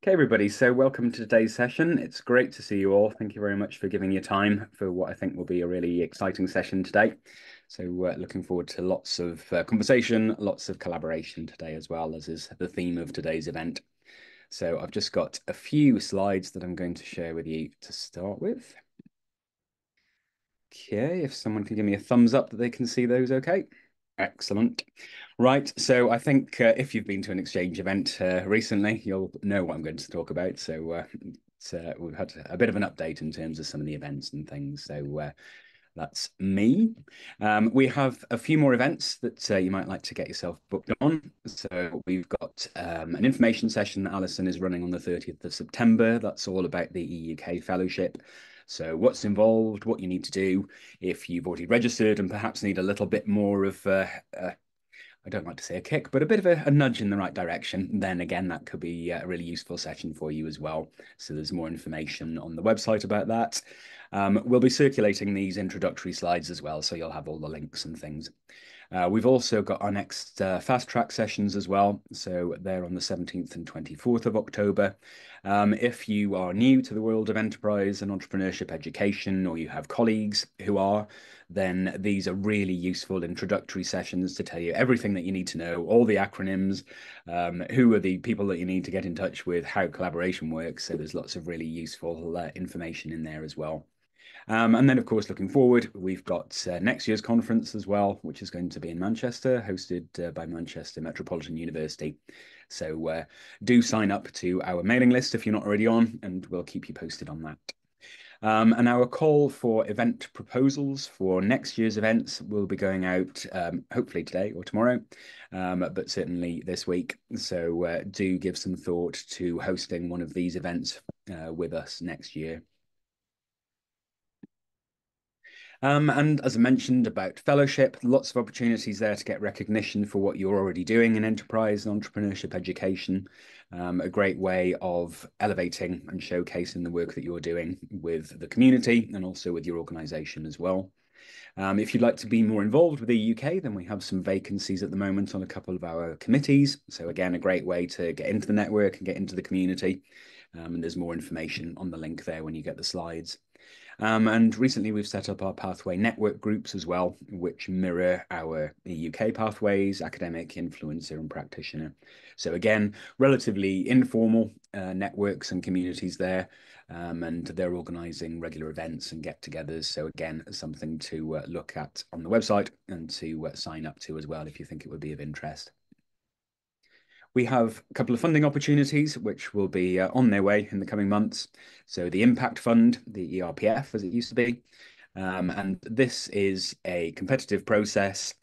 Okay, everybody. So welcome to today's session. It's great to see you all. Thank you very much for giving your time for what I think will be a really exciting session today. So looking forward to lots of conversation, lots of collaboration today as well, as is the theme of today's event. So I've just got a few slides that I'm going to share with you to start with. Okay, if someone can give me a thumbs up that they can see those okay. Excellent. Right, so I think if you've been to an exchange event recently, you'll know what I'm going to talk about. So we've had a bit of an update in terms of some of the events and things. So that's me. We have a few more events that you might like to get yourself booked on. So we've got an information session that Alison is running on the 30th of September. That's all about the EUK Fellowship. So what's involved, what you need to do if you've already registered and perhaps need a little bit more of I don't like to say a kick, but a bit of a nudge in the right direction, then again, that could be a really useful session for you as well. So there's more information on the website about that. We'll be circulating these introductory slides as well, so you'll have all the links and things. We've also got our next fast track sessions as well. So they're on the 17th and 24th of October. If you are new to the world of enterprise and entrepreneurship education, or you have colleagues who are, then these are really useful introductory sessions to tell you everything that you need to know, all the acronyms, who are the people that you need to get in touch with, how collaboration works. So there's lots of really useful information in there as well. And then, of course, looking forward, we've got next year's conference as well, which is going to be in Manchester, hosted by Manchester Metropolitan University. So do sign up to our mailing list if you're not already on, and we'll keep you posted on that. And our call for event proposals for next year's events will be going out hopefully today or tomorrow, but certainly this week. So do give some thought to hosting one of these events with us next year. And as I mentioned about fellowship, lots of opportunities there to get recognition for what you're already doing in enterprise and entrepreneurship education. A great way of elevating and showcasing the work that you're doing with the community and also with your organization as well. If you'd like to be more involved with the UK, then we have some vacancies at the moment on a couple of our committees. So again, a great way to get into the network and get into the community. And there's more information on the link there when you get the slides. And recently we've set up our pathway network groups as well, which mirror our UK pathways, academic, influencer, and practitioner. So again, relatively informal networks and communities there, and they're organising regular events and get-togethers. So again, something to look at on the website and to sign up to as well if you think it would be of interest. We have a couple of funding opportunities which will be on their way in the coming months. So the Impact Fund, the ERPF as it used to be, and this is a competitive process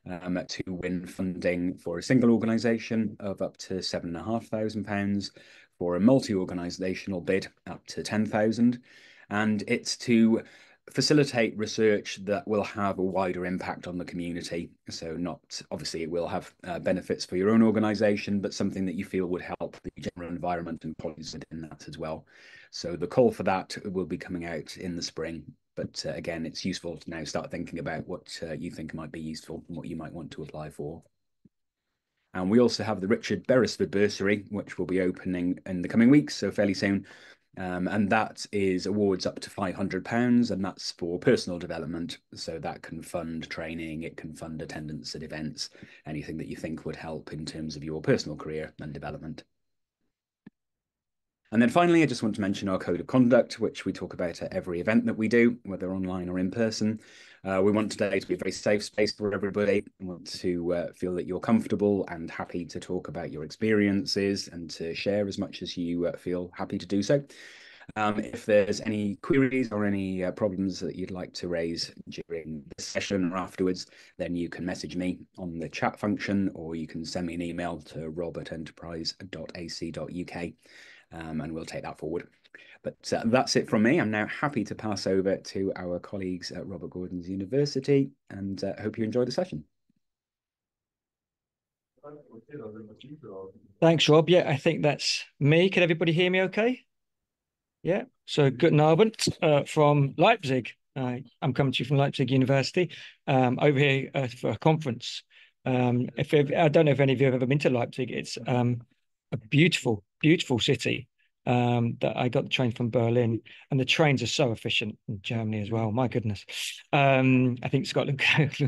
to win funding for a single organisation of up to £7,500, for a multi-organisational bid up to 10,000, and it's to facilitate research that will have a wider impact on the community. So not, obviously it will have benefits for your own organisation, but something that you feel would help the general environment and colleagues within that as well. So the call for that will be coming out in the spring. But again, it's useful to now start thinking about what you think might be useful and what you might want to apply for. And we also have the Richard Beresford Bursary, which will be opening in the coming weeks, so fairly soon. And that is awards up to £500, and that's for personal development. So that can fund training, it can fund attendance at events, anything that you think would help in terms of your personal career and development. And then finally, I just want to mention our code of conduct, which we talk about at every event that we do, whether online or in person. We want today to be a very safe space for everybody. We want to feel that you're comfortable and happy to talk about your experiences and to share as much as you feel happy to do so. If there's any queries or any problems that you'd like to raise during this session or afterwards, then you can message me on the chat function, or you can send me an email to rob@enterprise.ac.uk. And we'll take that forward. But that's it from me. I'm now happy to pass over to our colleagues at Robert Gordon's University, and hope you enjoy the session. Thanks, Rob. Yeah, I think that's me. Can everybody hear me okay? Yeah. So, guten Abend from Leipzig. I'm coming to you from Leipzig University, over here for a conference. I don't know if any of you have ever been to Leipzig. It's a beautiful, beautiful city. that I got the train from Berlin, and the trains are so efficient in Germany as well. My goodness. I think Scotland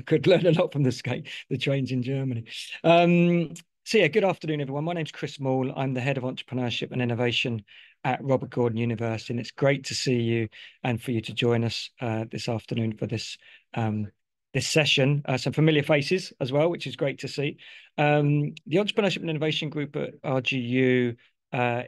could learn a lot from the trains in Germany. So yeah, good afternoon, everyone. My name's Chris Maul. I'm the head of entrepreneurship and innovation at Robert Gordon University, and it's great to see you and for you to join us this afternoon for this session. Some familiar faces as well, which is great to see. The Entrepreneurship and Innovation Group at RGU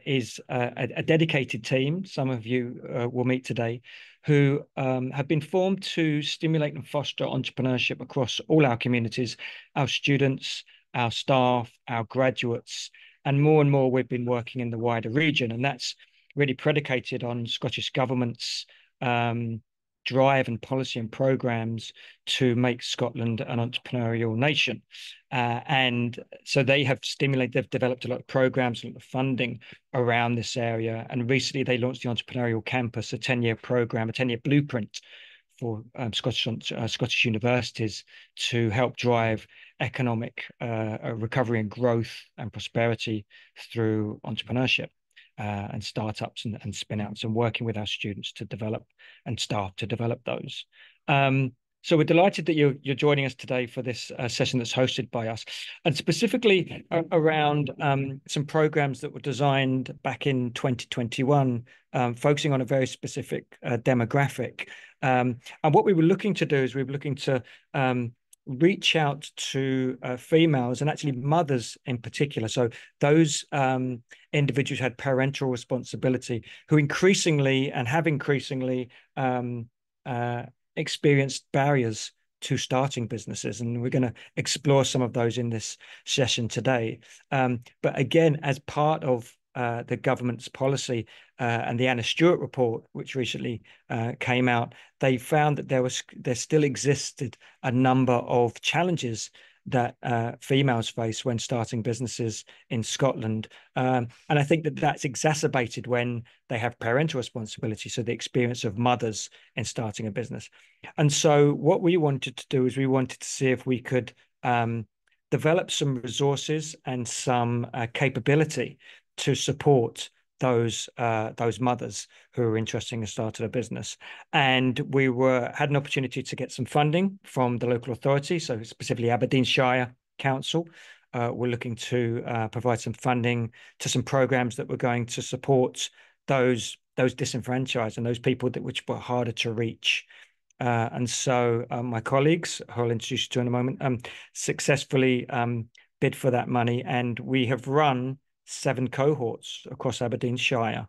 is a dedicated team. Some of you will meet today, who have been formed to stimulate and foster entrepreneurship across all our communities, our students, our staff, our graduates, and more we've been working in the wider region. And that's really predicated on Scottish Government's drive and policy and programs to make Scotland an entrepreneurial nation. And so they've developed a lot of programs, a lot of funding around this area. And recently they launched the Entrepreneurial Campus, a 10-year program, a 10-year blueprint for Scottish universities to help drive economic recovery and growth and prosperity through entrepreneurship and startups and spin-outs, and working with our students to develop and staff to develop those. So we're delighted that you're joining us today for this session that's hosted by us, and specifically around some programs that were designed back in 2021, focusing on a very specific demographic. And what we were looking to do is we were looking to reach out to females, and actually mothers in particular. So those individuals had parental responsibility, who increasingly have experienced barriers to starting businesses. And we're going to explore some of those in this session today. But again, as part of the government's policy and the Anna Stewart report, which recently came out, they found that there still existed a number of challenges that females face when starting businesses in Scotland. And I think that that's exacerbated when they have parental responsibility, so the experience of mothers in starting a business. And so what we wanted to do is we wanted to see if we could develop some resources and some capability to support those mothers who are interested in starting a business. And we had an opportunity to get some funding from the local authority, so specifically Aberdeenshire Council. We're looking to provide some funding to some programs that were going to support those disenfranchised and those people which were harder to reach. And so my colleagues, who I'll introduce you to in a moment, successfully bid for that money, and we have run 7 cohorts across Aberdeenshire,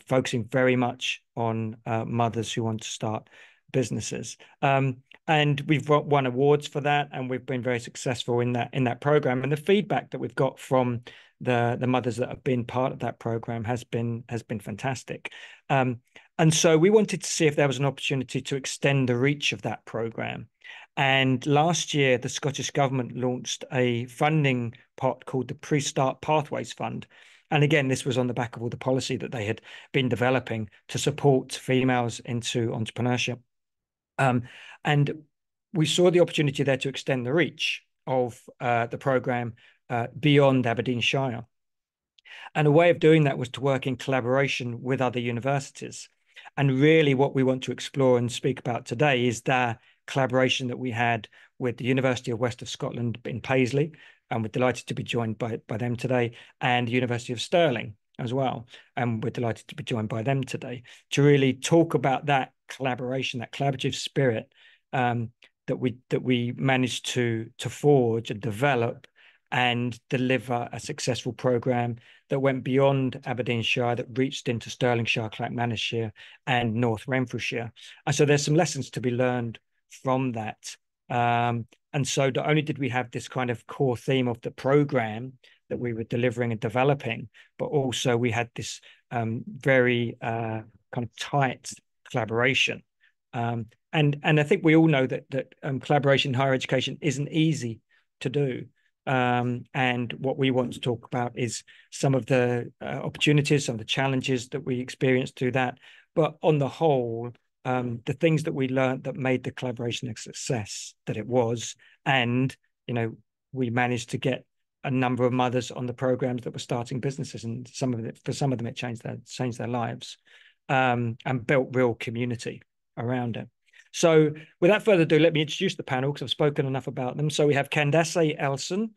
focusing very much on mothers who want to start businesses. And we've won awards for that, and we've been very successful in that program. And the feedback that we've got from the mothers that have been part of that program has been fantastic. And so we wanted to see if there was an opportunity to extend the reach of that program. And last year, the Scottish Government launched a funding pot called the Pre-Start Pathways Fund. And again, this was on the back of all the policy that they had been developing to support females into entrepreneurship. And we saw the opportunity there to extend the reach of the program beyond Aberdeenshire. And a way of doing that was to work in collaboration with other universities. And really what we want to explore and speak about today is the collaboration that we had with the University of West of Scotland in Paisley, and we're delighted to be joined by them today, and the University of Stirling as well, and we're delighted to be joined by them today to really talk about that collaboration, that collaborative spirit that we managed to forge and develop and deliver a successful program that went beyond Aberdeenshire, that reached into Stirlingshire, Clackmannanshire, and North Renfrewshire. And so there's some lessons to be learned from that. And so not only did we have this kind of core theme of the program that we were delivering and developing, but also we had this very kind of tight collaboration. And I think we all know that collaboration in higher education isn't easy to do. And what we want to talk about is some of the opportunities, some of the challenges that we experienced through that. But on the whole, the things that we learned that made the collaboration a success that it was, and we managed to get a number of mothers on the programs that were starting businesses, and for some of them it changed their lives, and built real community around it. So without further ado, let me introduce the panel because I've spoken enough about them. So we have Candace Elson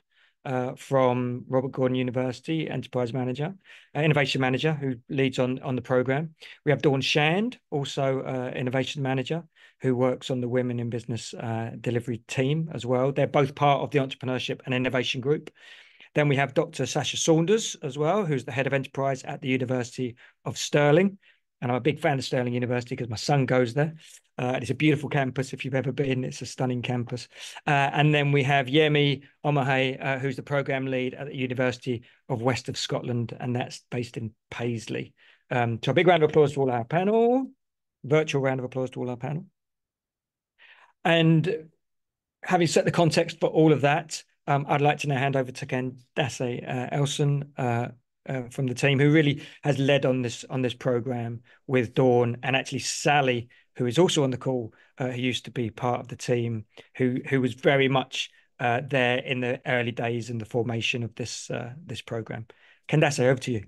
from Robert Gordon University, Enterprise Manager, Innovation Manager, who leads on the program. We have Dawn Shand, also Innovation Manager, who works on the Women in Business delivery team as well. They're both part of the Entrepreneurship and Innovation Group. Then we have Dr. Sasha Saunders as well, who's the head of enterprise at the University of Stirling. And I'm a big fan of Stirling University because my son goes there. It's a beautiful campus. If you've ever been, it's a stunning campus. And then we have Yemi Omahe, who's the program lead at the University of West of Scotland, and that's based in Paisley. So a big round of applause to all our panel, virtual round of applause to all our panel. And having set the context for all of that, I'd like to now hand over to Candace Elson from the team, who really has led on this program with Dawn, and actually Sally, who is also on the call, who used to be part of the team, who was very much there in the early days in the formation of this program. Candace, over to you.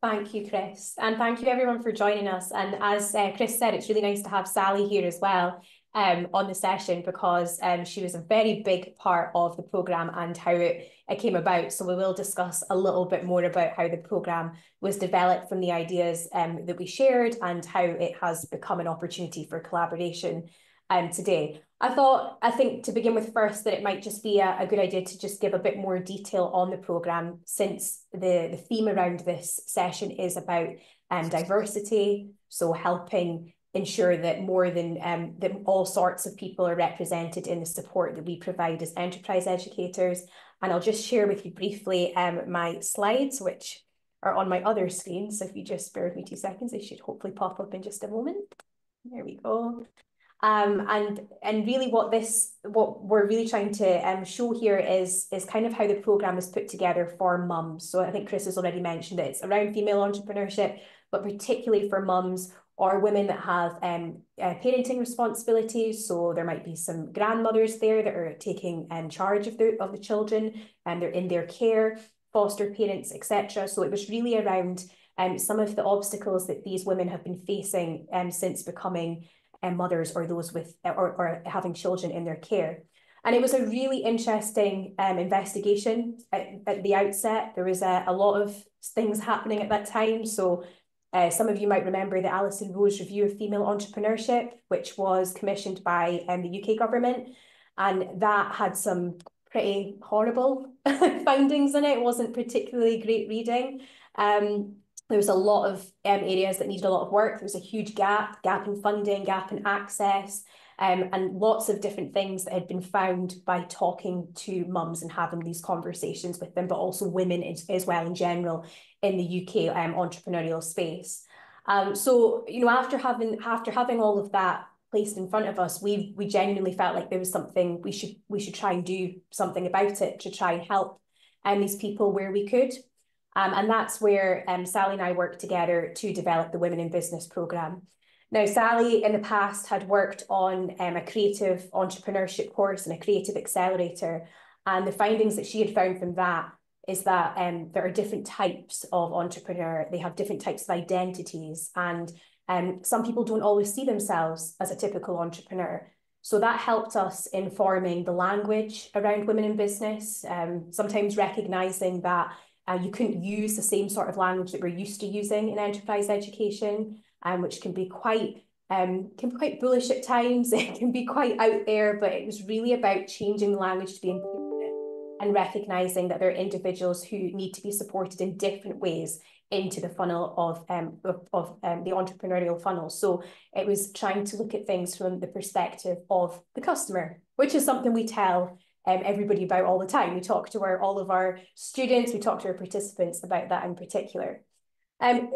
Thank you, Chris, and thank you everyone for joining us. And as Chris said, it's really nice to have Sally here as well on the session, because she was a very big part of the programme and how it came about. So we will discuss a little bit more about how the programme was developed from the ideas that we shared, and how it has become an opportunity for collaboration today. I think to begin with first, that it might just be a good idea to just give a bit more detail on the programme, since the theme around this session is about diversity, so helping ensure that more than that all sorts of people are represented in the support that we provide as enterprise educators. And I'll just share with you briefly my slides, which are on my other screen. So if you just bear with me 2 seconds, they should hopefully pop up in just a moment. There we go. And really what we're really trying to show here is kind of how the programme is put together for mums. So I think Chris has already mentioned that it's around female entrepreneurship, but particularly for mums or women that have parenting responsibilities. So there might be some grandmothers there that are taking charge of the children, and they're in their care, foster parents, etc. So it was really around some of the obstacles that these women have been facing since becoming mothers, or those with or having children in their care. And it was a really interesting investigation at the outset. There was a lot of things happening at that time. So some of you might remember the Alison Rose Review of Female Entrepreneurship, which was commissioned by the UK government. And that had some pretty horrible findings in it. It wasn't particularly great reading. There was a lot of areas that needed a lot of work. There was a huge gap in funding, gap in access, and lots of different things that had been found by talking to mums and having these conversations with them, but also women as well in general in the UK entrepreneurial space. So, you know, after having all of that placed in front of us, we genuinely felt like there was something we should try and do something about it, to try and help these people where we could. And that's where Sally and I worked together to develop the Women in Business programme. Now, Sally in the past had worked on a creative entrepreneurship course and a creative accelerator. And the findings that she had found from that is that there are different types of entrepreneur. They have different types of identities. And some people don't always see themselves as a typical entrepreneur. So that helped us in forming the language around women in business, sometimes recognising that you couldn't use the same sort of language that we're used to using in enterprise education, which can be quite bullish at times. It can be quite out there, but it was really about changing the language to be inclusive and recognising that there are individuals who need to be supported in different ways into the funnel of the entrepreneurial funnel. So it was trying to look at things from the perspective of the customer, which is something we tell everybody about all the time. We talk to all of our students, we talk to our participants about that in particular.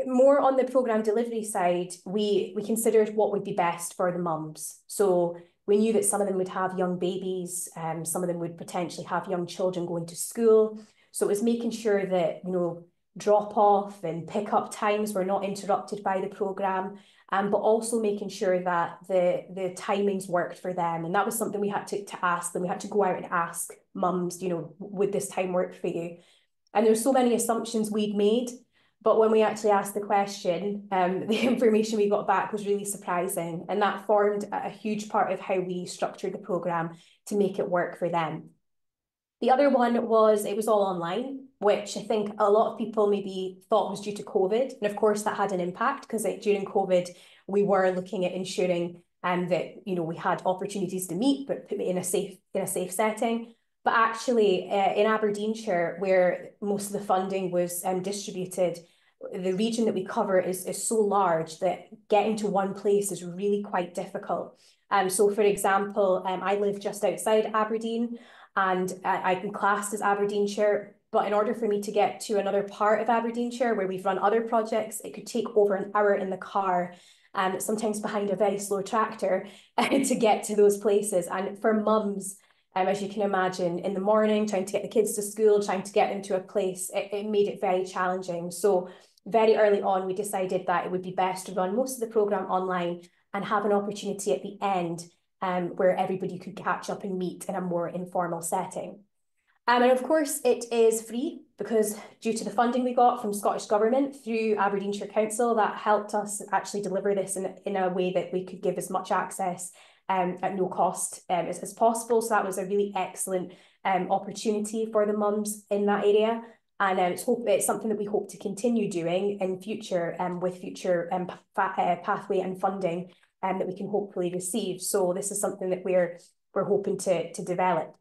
More on the programme delivery side, we considered what would be best for the mums. So we knew that some of them would have young babies, some of them would potentially have young children going to school. So it was making sure that, you know, drop-off and pick-up times were not interrupted by the programme, but also making sure that the timings worked for them. And that was something we had to ask them. We had to go out and ask mums, you know, would this time work for you? And there's so many assumptions we'd made, but when we actually asked the question, the information we got back was really surprising. And that formed a huge part of how we structured the programme to make it work for them. The other one was, it was all online, which I think a lot of people maybe thought was due to COVID. And of course that had an impact, because during COVID, we were looking at ensuring that, you know, we had opportunities to meet, but in a safe setting. But actually in Aberdeenshire, where most of the funding was distributed, the region that we cover is so large that getting to one place is really quite difficult. So for example, I live just outside Aberdeen, and I'm classed as Aberdeenshire, but in order for me to get to another part of Aberdeenshire where we've run other projects, it could take over an hour in the car, sometimes behind a very slow tractor, to get to those places. And for mums, as you can imagine, in the morning, trying to get the kids to school, trying to get them to a place, it made it very challenging. So very early on, we decided that it would be best to run most of the programme online and have an opportunity at the end where everybody could catch up and meet in a more informal setting. And of course, it is free, because due to the funding we got from Scottish Government through Aberdeenshire Council, that helped us actually deliver this in a way that we could give as much access at no cost as possible. So that was a really excellent opportunity for the mums in that area. And it's something that we hope to continue doing in future with future pathway and funding that we can hopefully receive. So this is something that we're hoping to develop.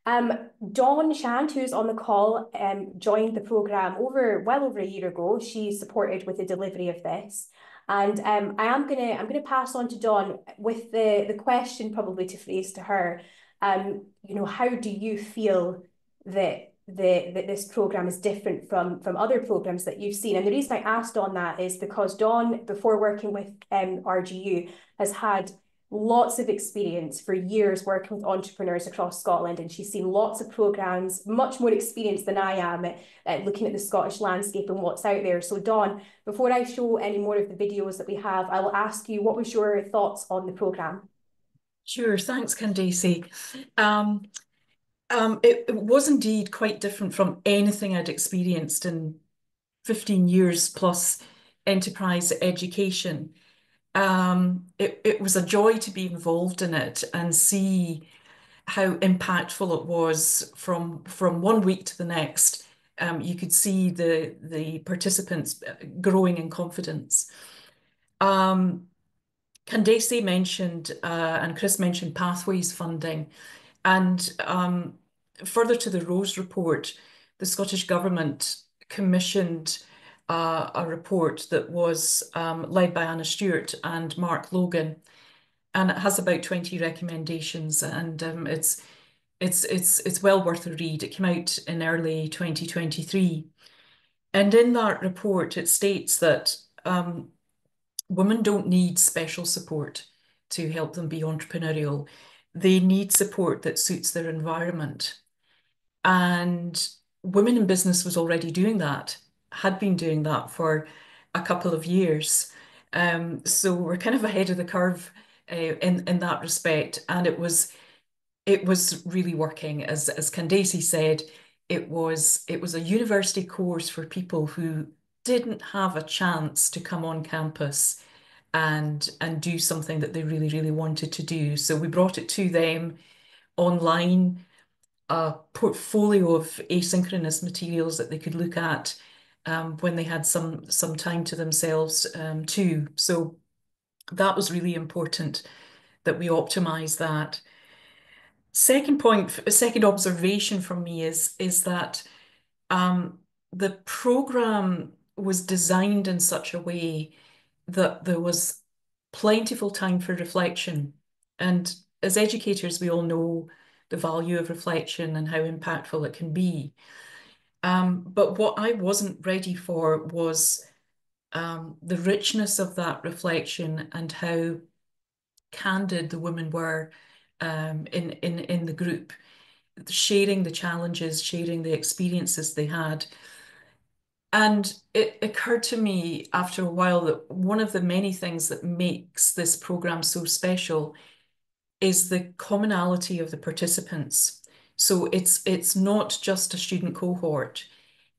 Dawn Shand, who's on the call, joined the programme well over a year ago. She supported with the delivery of this. And I'm gonna pass on to Dawn with the question probably to phrase to her. You know, how do you feel that this programme is different from other programmes that you've seen? And the reason I asked Dawn that is because Dawn, before working with RGU, has had lots of experience for years working with entrepreneurs across Scotland, and she's seen lots of programmes, much more experience than I am at looking at the Scottish landscape and what's out there. So Dawn, before I show any more of the videos that we have, I will ask you, what was your thoughts on the programme? Sure, thanks, Candace. It was indeed quite different from anything I'd experienced in 15 years plus enterprise education. It was a joy to be involved in it and see how impactful it was from one week to the next. You could see the participants growing in confidence. Candace mentioned and Chris mentioned pathways funding, and further to the Rose report, the Scottish Government commissioned a report that was led by Anna Stewart and Mark Logan, and it has about 20 recommendations, and it's well worth a read. It came out in early 2023, and in that report it states that women don't need special support to help them be entrepreneurial. They need support that suits their environment. And Women in Business was already doing that, had been doing that for a couple of years. So we're kind of ahead of the curve in that respect. And it was really working. As Candace said, it was a university course for people who didn't have a chance to come on campus and do something that they really, really wanted to do. So we brought it to them online, a portfolio of asynchronous materials that they could look at when they had some time to themselves too. So that was really important that we optimize that. Second point, a second observation from me is that the program was designed in such a way that there was plentiful time for reflection. And as educators, we all know the value of reflection and how impactful it can be. But what I wasn't ready for was the richness of that reflection and how candid the women were in the group, sharing the challenges, sharing the experiences they had. And it occurred to me after a while that one of the many things that makes this program so special is the commonality of the participants. So it's not just a student cohort.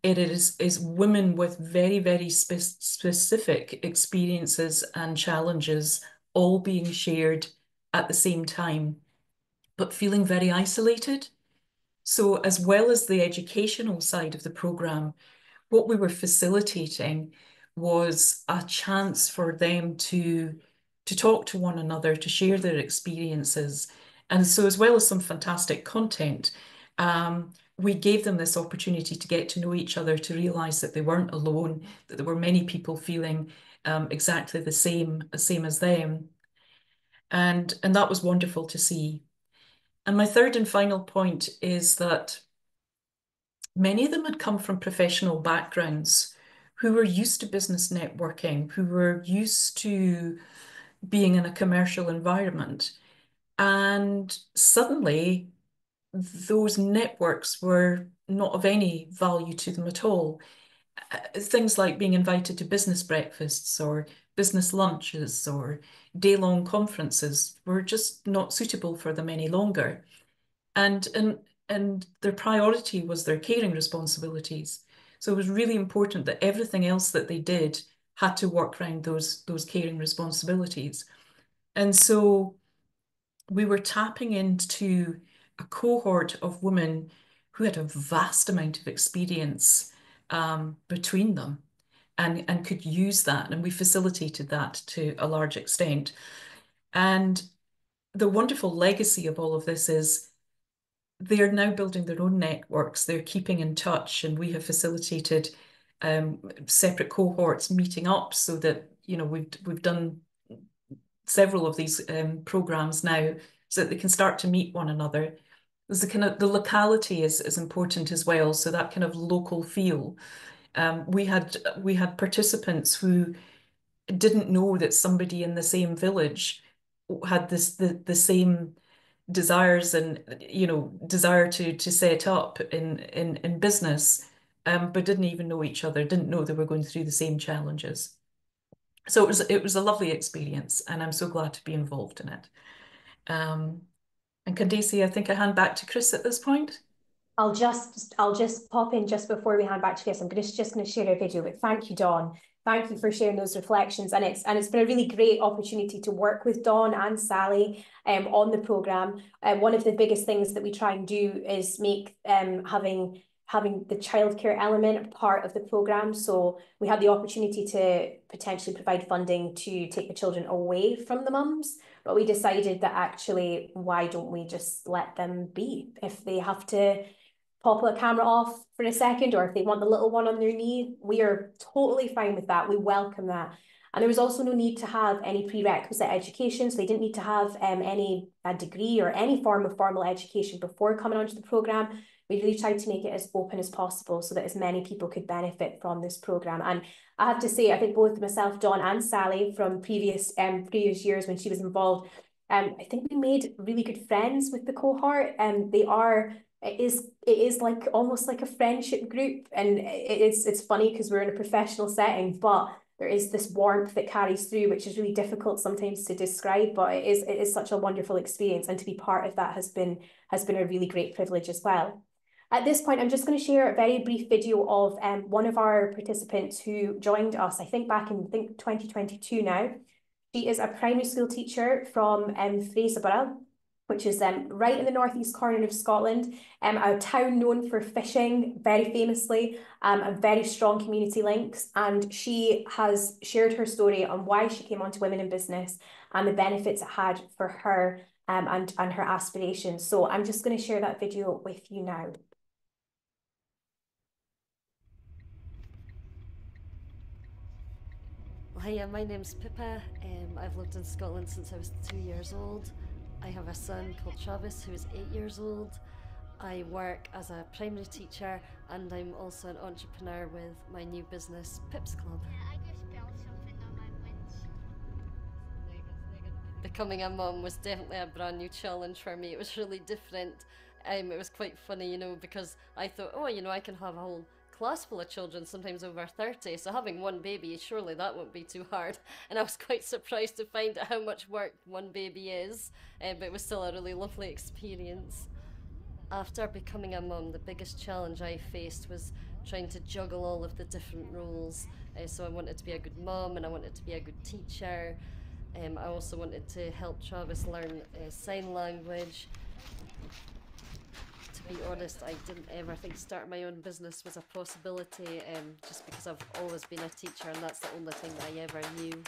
It is women with very, very specific experiences and challenges all being shared at the same time, but feeling very isolated. So as well as the educational side of the program, what we were facilitating was a chance for them to talk to one another, to share their experiences. And so, as well as some fantastic content, we gave them this opportunity to get to know each other, to realize that they weren't alone, that there were many people feeling exactly the same as them. And that was wonderful to see. And my third and final point is that many of them had come from professional backgrounds who were used to business networking, who were used to being in a commercial environment. And suddenly, those networks were not of any value to them at all. Things like being invited to business breakfasts or business lunches or day-long conferences were just not suitable for them any longer. And their priority was their caring responsibilities. So it was really important that everything else that they did had to work around those caring responsibilities. And so we were tapping into a cohort of women who had a vast amount of experience between them and could use that. And we facilitated that to a large extent. And the wonderful legacy of all of this is they are now building their own networks. They're keeping in touch, and we have facilitated separate cohorts meeting up so that, you know, we've done several of these programs now so that they can start to meet one another. There's the kind of the locality is important as well, so that kind of local feel. We had participants who didn't know that somebody in the same village had the same desires and, you know, desire to set up in business, but didn't even know each other, didn't know they were going through the same challenges. So it was a lovely experience, and I'm so glad to be involved in it. And Candace, I think I hand back to Chris at this point. I'll just pop in just before we hand back to Chris. I'm just going to share a video, but thank you, Dawn. Thank you for sharing those reflections. And it's been a really great opportunity to work with Dawn and Sally on the programme. One of the biggest things that we try and do is make having the childcare element part of the programme. So we had the opportunity to potentially provide funding to take the children away from the mums, but we decided that actually, why don't we just let them be? If they have to pop a camera off for a second, or if they want the little one on their knee, we are totally fine with that. We welcome that. And there was also no need to have any prerequisite education. So they didn't need to have any degree or any form of formal education before coming onto the programme. We really tried to make it as open as possible so that as many people could benefit from this programme. And I have to say, I think both myself, Dawn and Sally from previous years when she was involved, I think we made really good friends with the cohort. And it is like almost like a friendship group, and it's funny because we're in a professional setting, but there is this warmth that carries through, which is really difficult sometimes to describe, but it is such a wonderful experience, and to be part of that has been a really great privilege as well. At this point, I'm just going to share a very brief video of one of our participants who joined us, I think back in 2022 now. She is a primary school teacher from Fraserburgh, which is right in the northeast corner of Scotland, a town known for fishing very famously, and very strong community links. And she has shared her story on why she came onto Women in Business and the benefits it had for her and her aspirations. So I'm just going to share that video with you now. Hiya, my name's Pippa. I've lived in Scotland since I was 2 years old. I have a son called Travis who is 8 years old. I work as a primary teacher, and I'm also an entrepreneur with my new business, Pips Club. I just spelled something on my winch. Becoming a mum was definitely a brand new challenge for me. It was really different. It was quite funny, you know, because I thought, oh, you know, I can have a whole class full of children, sometimes over 30, so having one baby, surely that won't be too hard. And I was quite surprised to find out how much work one baby is, but it was still a really lovely experience. After becoming a mum, the biggest challenge I faced was trying to juggle all of the different roles. So I wanted to be a good mum, and I wanted to be a good teacher. I also wanted to help Travis learn sign language. To be honest, I didn't ever think starting my own business was a possibility, just because I've always been a teacher and that's the only thing I ever knew.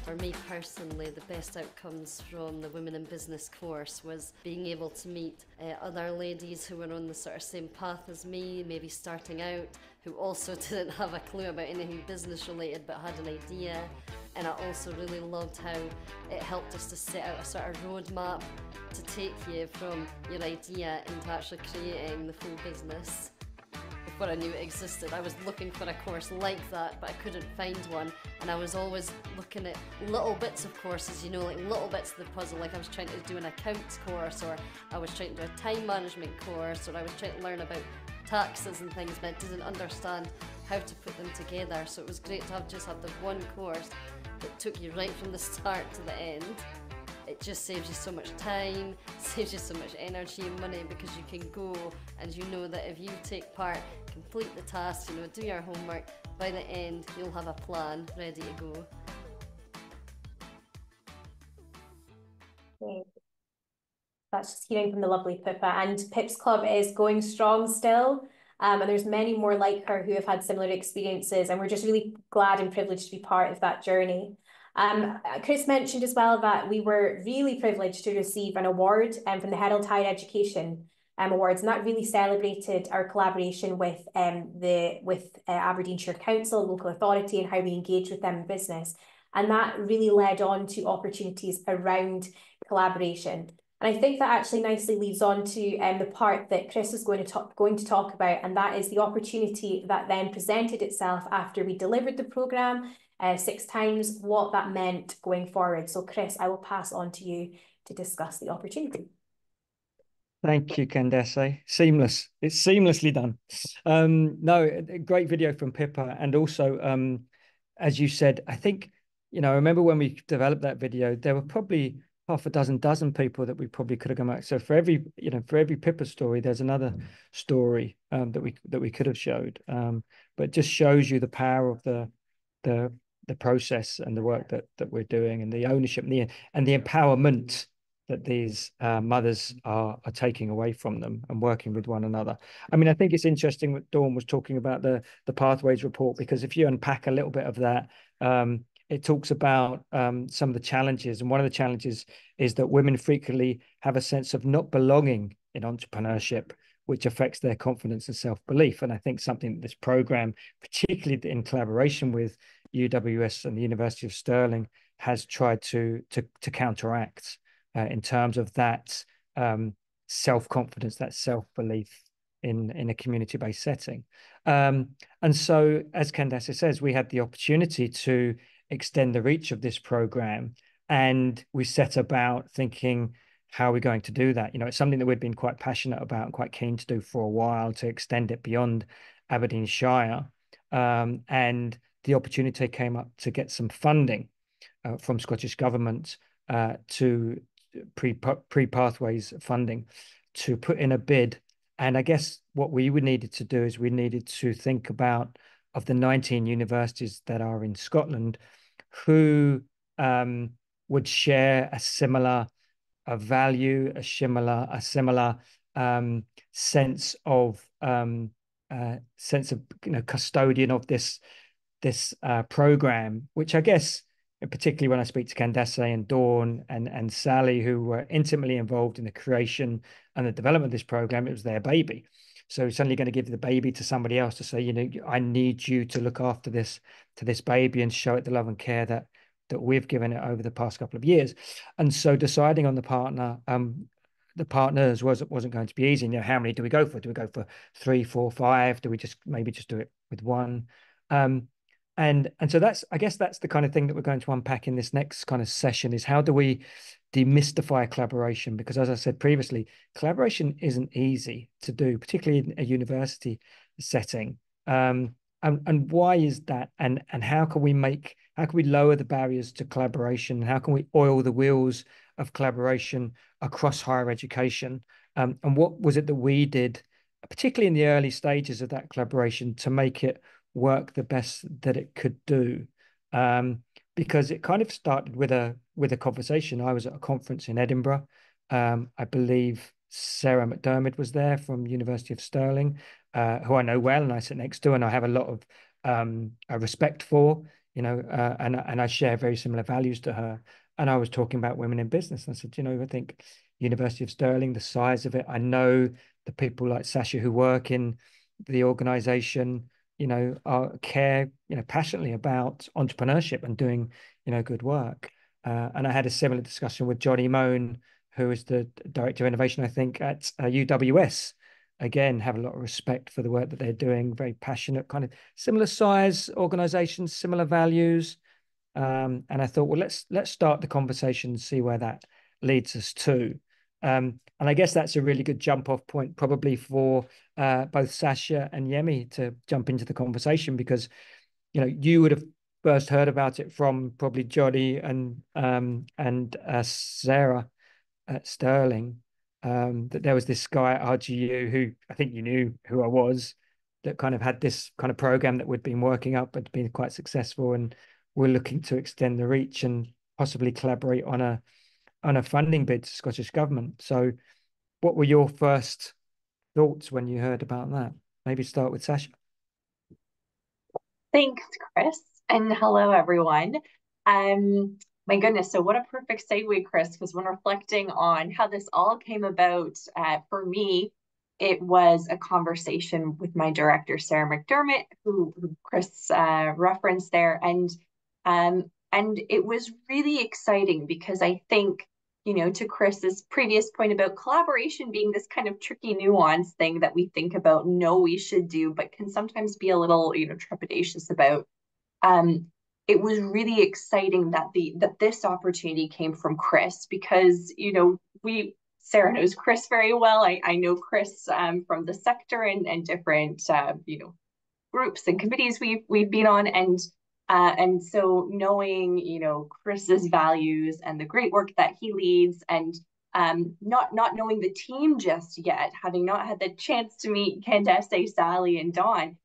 For me personally, the best outcomes from the Women in Business course was being able to meet other ladies who were on the sort of same path as me, maybe starting out, who also didn't have a clue about anything business related but had an idea. And I also really loved how it helped us to set out a sort of roadmap to take you from your idea into actually creating the full business. Before I knew it existed, I was looking for a course like that, but I couldn't find one. And I was always looking at little bits of courses, you know, like little bits of the puzzle. Like I was trying to do an accounts course, or I was trying to do a time management course, or I was trying to learn about taxes and things, but I didn't understand how to put them together. So it was great to have just had the one course that took you right from the start to the end. It just saves you so much time, saves you so much energy and money, because you can go and you know that if you take part, complete the task, you know, do your homework, by the end you'll have a plan ready to go. Okay. That's just hearing from the lovely Pippa. And Pip's Club is going strong still. And there's many more like her who have had similar experiences. And we're just really glad and privileged to be part of that journey. Chris mentioned as well that we were really privileged to receive an award from the Herald Higher Education Awards, and that really celebrated our collaboration with Aberdeenshire Council, local authority, and how we engage with them in business. And that really led on to opportunities around collaboration. And I think that actually nicely leads on to the part that Chris is going to talk about, and that is the opportunity that then presented itself after we delivered the programme 6 times, what that meant going forward. So Chris, I will pass on to you to discuss the opportunity. Thank you, Candace. Seamless. It's seamlessly done. No, a great video from Pippa. And also, as you said, I think, you know, I remember when we developed that video, there were probably half a dozen people that we probably could have come out. So for every Pippa story, there's another story that we could have showed. But it just shows you the power of the process and the work that we're doing, and the ownership and the empowerment that these mothers are taking away from them and working with one another. I mean, I think it's interesting what Dawn was talking about, the Pathways Report, because if you unpack a little bit of that, it talks about some of the challenges. And one of the challenges is that women frequently have a sense of not belonging in entrepreneurship, which affects their confidence and self-belief. And I think something that this program, particularly in collaboration with UWS and the University of Stirling, has tried to counteract in terms of that self-confidence, that self-belief in a community-based setting. And so, as Candace says, we had the opportunity to extend the reach of this program, and we set about thinking, how are we going to do that? You know, it's something that we've been quite passionate about and quite keen to do for a while, to extend it beyond Aberdeenshire. And the opportunity came up to get some funding from Scottish Government to pre-pathways funding to put in a bid. And I guess what we would needed to do is we needed to think about, of the 19 universities that are in Scotland, who would share a similar value, a similar sense of custodian of this program, which I guess, particularly when I speak to Candace and Dawn and Sally, who were intimately involved in the creation and the development of this program, it was their baby. So suddenly going to give the baby to somebody else to say, you know, I need you to look after this baby and show it the love and care that we've given it over the past couple of years. And so deciding on the partners wasn't going to be easy. You know, how many do we go for? Do we go for 3, 4, 5? Do we maybe just do it with one? And so I guess that's the kind of thing that we're going to unpack in this next kind of session, is how do we demystify collaboration? Because as I said previously, collaboration isn't easy to do, particularly in a university setting. And why is that? And how can we lower the barriers to collaboration? How can we oil the wheels of collaboration across higher education? And what was it that we did, particularly in the early stages of that collaboration, to make it work the best that it could do? Because it kind of started with a conversation. I was at a conference in Edinburgh. I believe Sarah McDermott was there from University of Stirling, who I know well and I sit next to, and I have a lot of respect for, and I share very similar values to her. And I was talking about women in business. And I said, I think University of Stirling, the size of it, I know the people like Sasha who work in the organization, care, passionately about entrepreneurship and doing, good work. And I had a similar discussion with Johnny Moan, who is the Director of Innovation, I think, at UWS. Again, have a lot of respect for the work that they're doing, very passionate, kind of similar size organizations, similar values. And I thought, well, let's start the conversation and see where that leads us to. And I guess that's a really good jump off point, probably for both Sasha and Yemi to jump into the conversation, because you would have first heard about it from probably Johnny and Sarah at Stirling. That there was this guy at RGU who I think you knew who I was, that kind of had this kind of program that we'd been working up, but been quite successful, and we're looking to extend the reach and possibly collaborate on a funding bid to Scottish Government. So what were your first thoughts when you heard about that? Maybe start with Sasha. Thanks, Chris, and hello, everyone. My goodness, so what a perfect segue, Chris, because when reflecting on how this all came about, for me, it was a conversation with my director, Sarah McDermott, who Chris referenced there, and it was really exciting because I think, to Chris's previous point about collaboration being this kind of tricky nuance thing that we think about, know we should do, but can sometimes be a little, trepidatious about. It was really exciting that this opportunity came from Chris, because, Sarah knows Chris very well. I know Chris from the sector and different, groups and committees we've been on. And so knowing, Chris's values and the great work that he leads, and not knowing the team just yet, having not had the chance to meet Candace, Sally, and Dawn,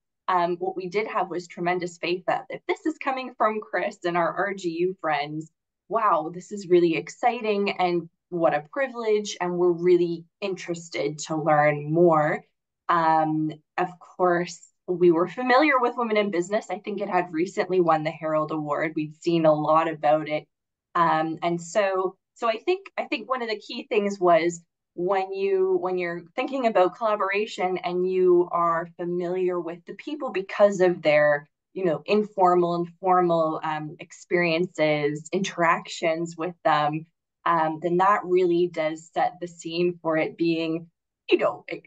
what we did have was tremendous faith that if this is coming from Chris and our RGU friends, wow, this is really exciting and what a privilege, and we're really interested to learn more. Of course, we were familiar with Women in Business. I think it had recently won the Herald Award. We'd seen a lot about it. And so I think one of the key things was when you're thinking about collaboration and you are familiar with the people because of their, informal and formal experiences, interactions with them, then that really does set the scene for it being,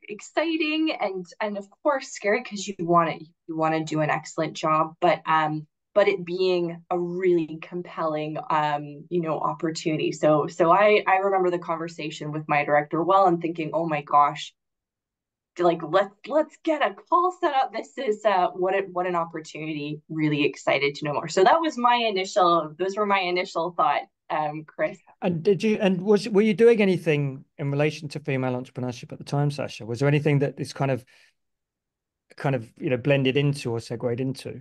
exciting and of course scary, because you want to do an excellent job, but it being a really compelling opportunity. So I remember the conversation with my director well and thinking, oh my gosh, like let's get a call set up. This is what an opportunity. Really excited to know more. So those were my initial thoughts, Chris. And were you doing anything in relation to female entrepreneurship at the time, Sasha? Was there anything that is kind of blended into or segued into?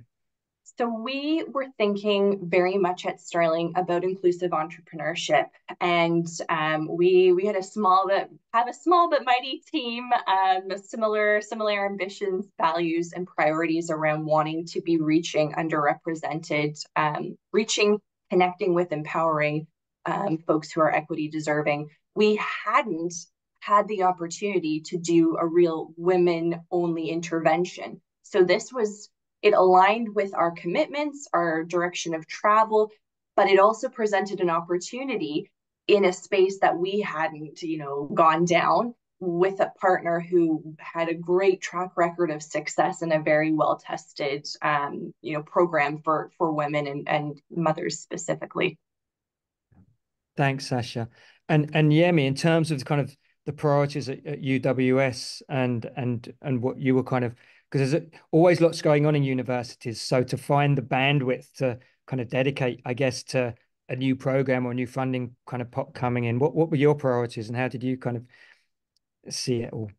So we were thinking very much at Stirling about inclusive entrepreneurship, and we had a small but mighty team, similar ambitions, values, and priorities around wanting to be reaching underrepresented, connecting with, empowering folks who are equity deserving. We hadn't had the opportunity to do a real women-only intervention, so it aligned with our commitments, our direction of travel, but it also presented an opportunity in a space that we hadn't, gone down, with a partner who had a great track record of success and a very well-tested, program for women and mothers specifically. Thanks, Sasha. And Yemi, in terms of kind of the priorities at UWS and what you were kind of because there's always lots going on in universities. So to find the bandwidth to kind of dedicate, I guess, to a new program or a new funding kind of pot coming in, what were your priorities and how did you kind of see it all?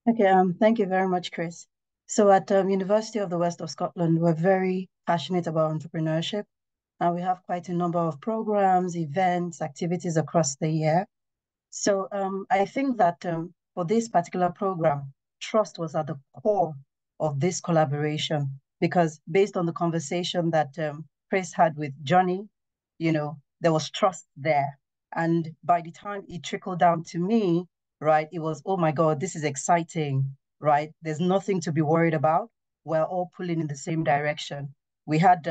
Okay, thank you very much, Chris. So at University of the West of Scotland, we're very passionate about entrepreneurship, and we have quite a number of programs, events, activities across the year. So I think that for this particular program, trust was at the core of this collaboration, because based on the conversation that Chris had with Johnny, there was trust there. And by the time it trickled down to me, right, it was, oh my God, this is exciting, right? There's nothing to be worried about. We're all pulling in the same direction. We had,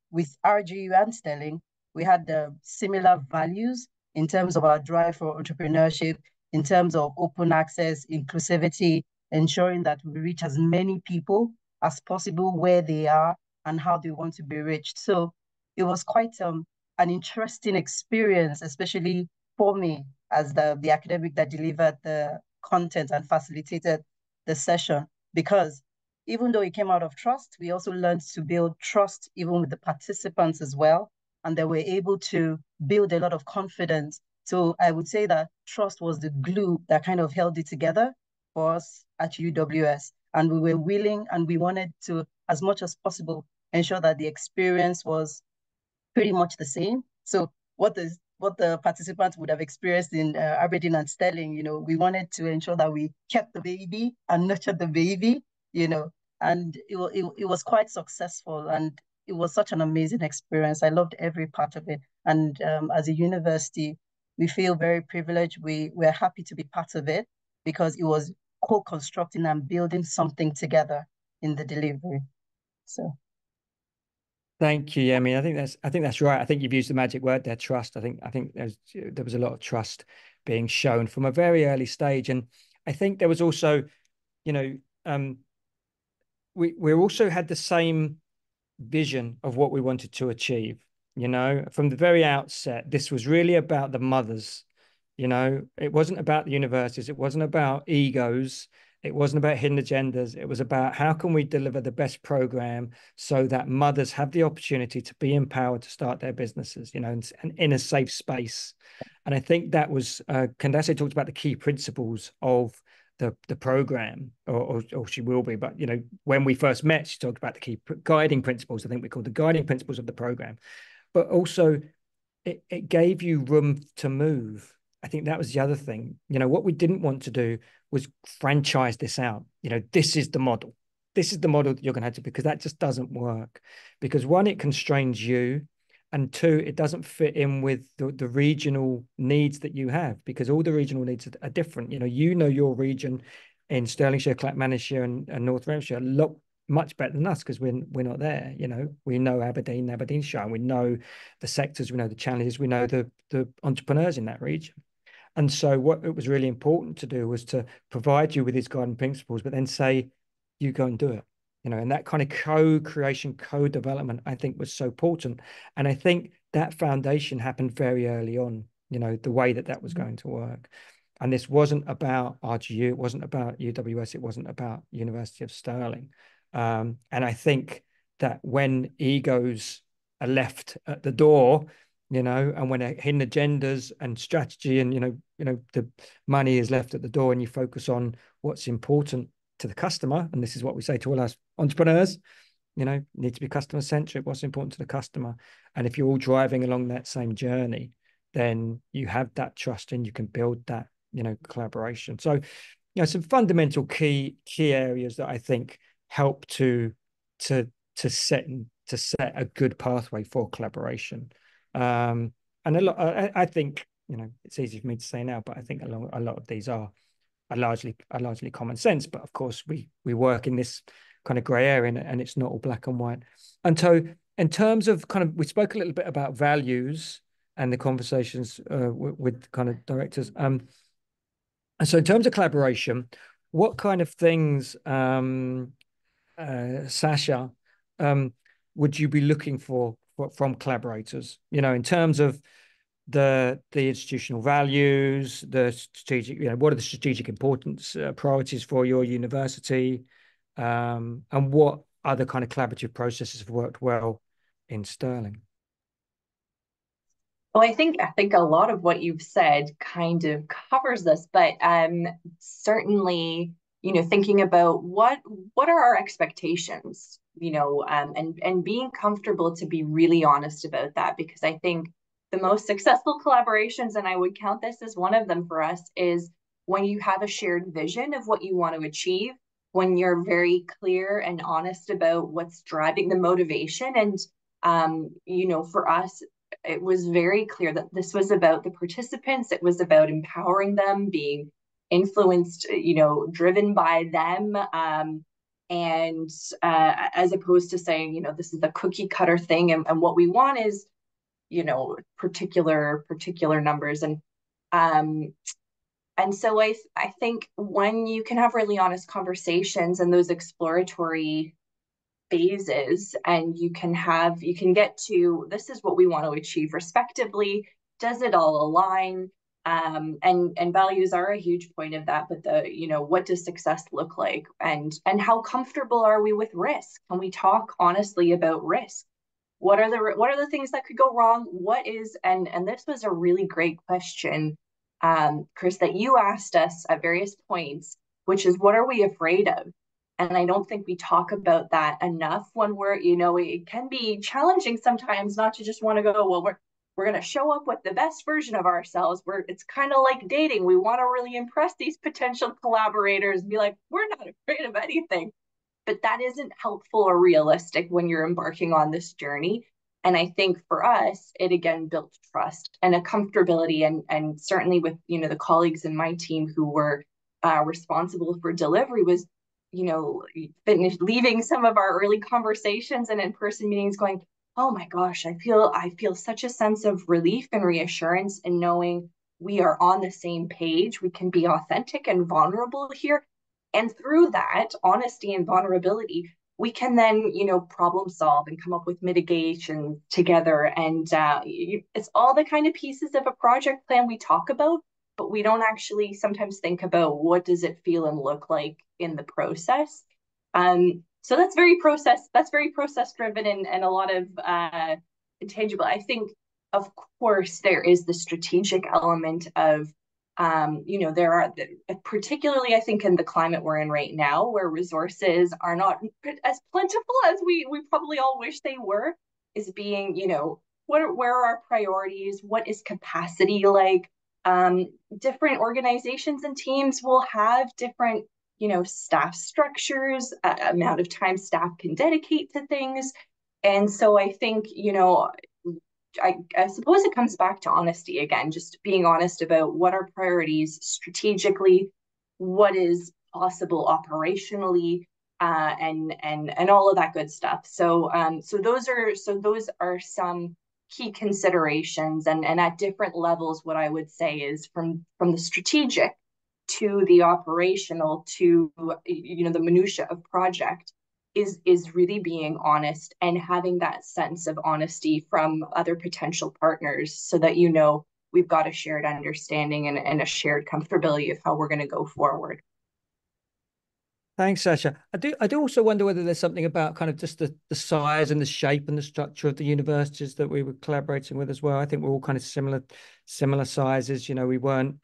with RGU and Stirling, we had similar values in terms of our drive for entrepreneurship, in terms of open access, inclusivity, ensuring that we reach as many people as possible where they are and how they want to be reached. So it was quite an interesting experience, especially for me as the academic that delivered the content and facilitated the session, because even though it came out of trust, we also learned to build trust even with the participants as well. And they were able to build a lot of confidence. So I would say that trust was the glue that kind of held it together for us at UWS. And we were willing and we wanted to, as much as possible, ensure that the experience was pretty much the same. So what the participants would have experienced in Aberdeen and Stirling, we wanted to ensure that we kept the baby and nurtured the baby, and it was quite successful, and it was such an amazing experience. I loved every part of it. And as a university, we feel very privileged. We're happy to be part of it because it was co-constructing and building something together in the delivery. So. Thank you. Yeah, I mean, I think that's right. I think you've used the magic word there, trust. I think there was a lot of trust being shown from a very early stage, and I think there was also, we also had the same vision of what we wanted to achieve. From the very outset, this was really about the mothers. It wasn't about the universities. It wasn't about egos. It wasn't about hidden agendas. It was about how can we deliver the best program so that mothers have the opportunity to be empowered to start their businesses, and in a safe space. And I think that was, Candace talked about the key principles of the program, or she will be, but when we first met, she talked about the key guiding principles. I think we called the guiding principles of the program, but also it gave you room to move. I think that was the other thing. What we didn't want to do was franchise this out. This is the model. This is the model that you're going to have to, because that just doesn't work. Because one, it constrains you, and two, it doesn't fit in with the regional needs that you have, because all the regional needs are different. Your region in Stirlingshire, Clackmannanshire, and North Hampshire a lot much better than us, because we're not there. We know Aberdeenshire, and we know the sectors, we know the challenges, we know the entrepreneurs in that region. And so what it was really important to do was to provide you with these guiding principles, but then say, you go and do it. And that kind of co-creation, co-development, I think was so important. And I think that foundation happened very early on, the way that was going to work. And this wasn't about RGU, it wasn't about UWS, it wasn't about University of Stirling. And I think that when egos are left at the door, and when hidden agendas and strategy and, the money is left at the door, and you focus on what's important to the customer, and this is what we say to all our entrepreneurs, need to be customer centric, what's important to the customer. And if you're all driving along that same journey, then you have that trust and you can build that, collaboration. So, some fundamental key areas that I think help to set a good pathway for collaboration. And a lot, I think, it's easy for me to say now, but I think a lot of these are largely common sense. But of course, we work in this kind of grey area, and it's not all black and white. And so, in terms of we spoke a little bit about values and the conversations with kind of directors. And so, in terms of collaboration, what kind of things, Sasha, would you be looking for from collaborators? In terms of the institutional values, the strategic, what are the strategic importance priorities for your university? And what other kind of collaborative processes have worked well in Stirling? Well, I think a lot of what you've said kind of covers this, but certainly, thinking about what are our expectations, and being comfortable to be really honest about that, because I think the most successful collaborations, and I would count this as one of them for us, is when you have a shared vision of what you want to achieve, when you're very clear and honest about what's driving the motivation. And for us, it was very clear that this was about the participants. It was about empowering them, being influenced, driven by them. And as opposed to saying, this is a cookie cutter thing, and what we want is, particular numbers. And so I think when you can have really honest conversations and those exploratory phases, and you can get to, this is what we want to achieve respectively, does it all align? And values are a huge point of that, but what does success look like, and how comfortable are we with risk? Can we talk honestly about risk? What are the things that could go wrong? And this was a really great question, Chris, that you asked us at various points, which is, what are we afraid of? And I don't think we talk about that enough when it can be challenging sometimes not to just want to go, well, we're going to show up with the best version of ourselves. It's kind of like dating. We want to really impress these potential collaborators and be like, we're not afraid of anything. But that isn't helpful or realistic when you're embarking on this journey. And I think for us, it again built trust and a comfortability, and certainly with, the colleagues in my team who were responsible for delivery, was, leaving some of our early conversations and in-person meetings going, oh my gosh, I feel such a sense of relief and reassurance in knowing we are on the same page. We can be authentic and vulnerable here. And through that honesty and vulnerability, we can then, problem solve and come up with mitigation together. And it's all the kind of pieces of a project plan we talk about, but we don't actually sometimes think about what does it feel and look like in the process. So that's very process driven, and a lot of intangible. I think, of course, there is the strategic element of, there are, particularly I think in the climate we're in right now, where resources are not as plentiful as we probably all wish they were, is being, where are our priorities? What is capacity like? Different organizations and teams will have different, staff structures, amount of time staff can dedicate to things. And so I think, I suppose it comes back to honesty again, just being honest about what are priorities strategically, what is possible operationally, and all of that good stuff. So those are some key considerations, and at different levels, what I would say is from the strategic to the operational to the minutia of project is really being honest and having that sense of honesty from other potential partners, so that we've got a shared understanding and a shared comfortability of how we're going to go forward. Thanks, Sasha. I do also wonder whether there's something about kind of just the size and the shape and the structure of the universities that we were collaborating with as well. I think we're all kind of similar sizes. We weren't,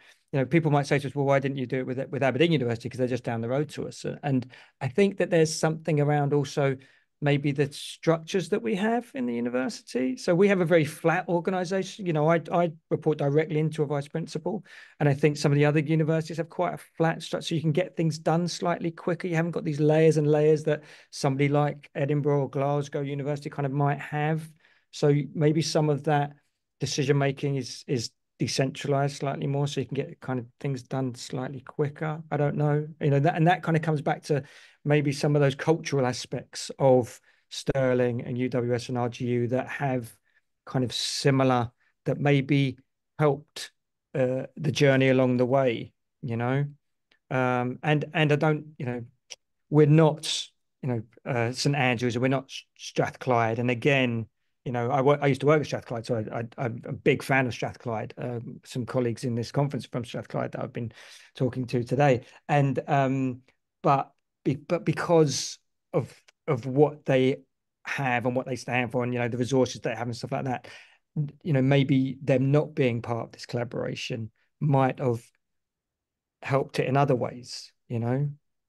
people might say to us, well, why didn't you do it with Aberdeen University? Because they're just down the road to us. And I think that there's something around also maybe the structures that we have in the university. So we have a very flat organization. I report directly into a vice principal, and I think some of the other universities have quite a flat structure. So you can get things done slightly quicker. You haven't got these layers and layers that somebody like Edinburgh or Glasgow University kind of might have. So maybe some of that decision making is decentralized slightly more, so you can get kind of things done slightly quicker. I don't know, that kind of comes back to maybe some of those cultural aspects of Stirling and UWS and RGU that have kind of similar, that maybe helped the journey along the way, and I don't, we're not, St Andrews, and we're not Strathclyde. And again, I used to work at Strathclyde, so I'm a big fan of Strathclyde. Some colleagues in this conference from Strathclyde that I've been talking to today, and but but because of what they have and what they stand for, and the resources they have and stuff like that, maybe them not being part of this collaboration might have helped it in other ways,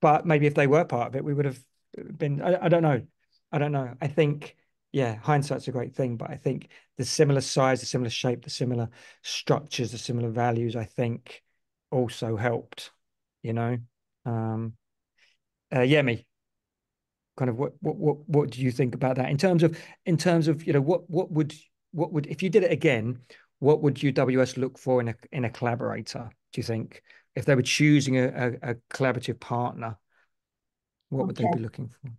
but maybe if they were part of it, we would have been, I don't know. I think, yeah, hindsight's a great thing, but I think the similar size, the similar shape, the similar structures, the similar values, I think also helped, Yemi, kind of what do you think about that in terms of what would if you did it again, what would UWS look for in a collaborator? Do you think if they were choosing a collaborative partner, what would they be looking for?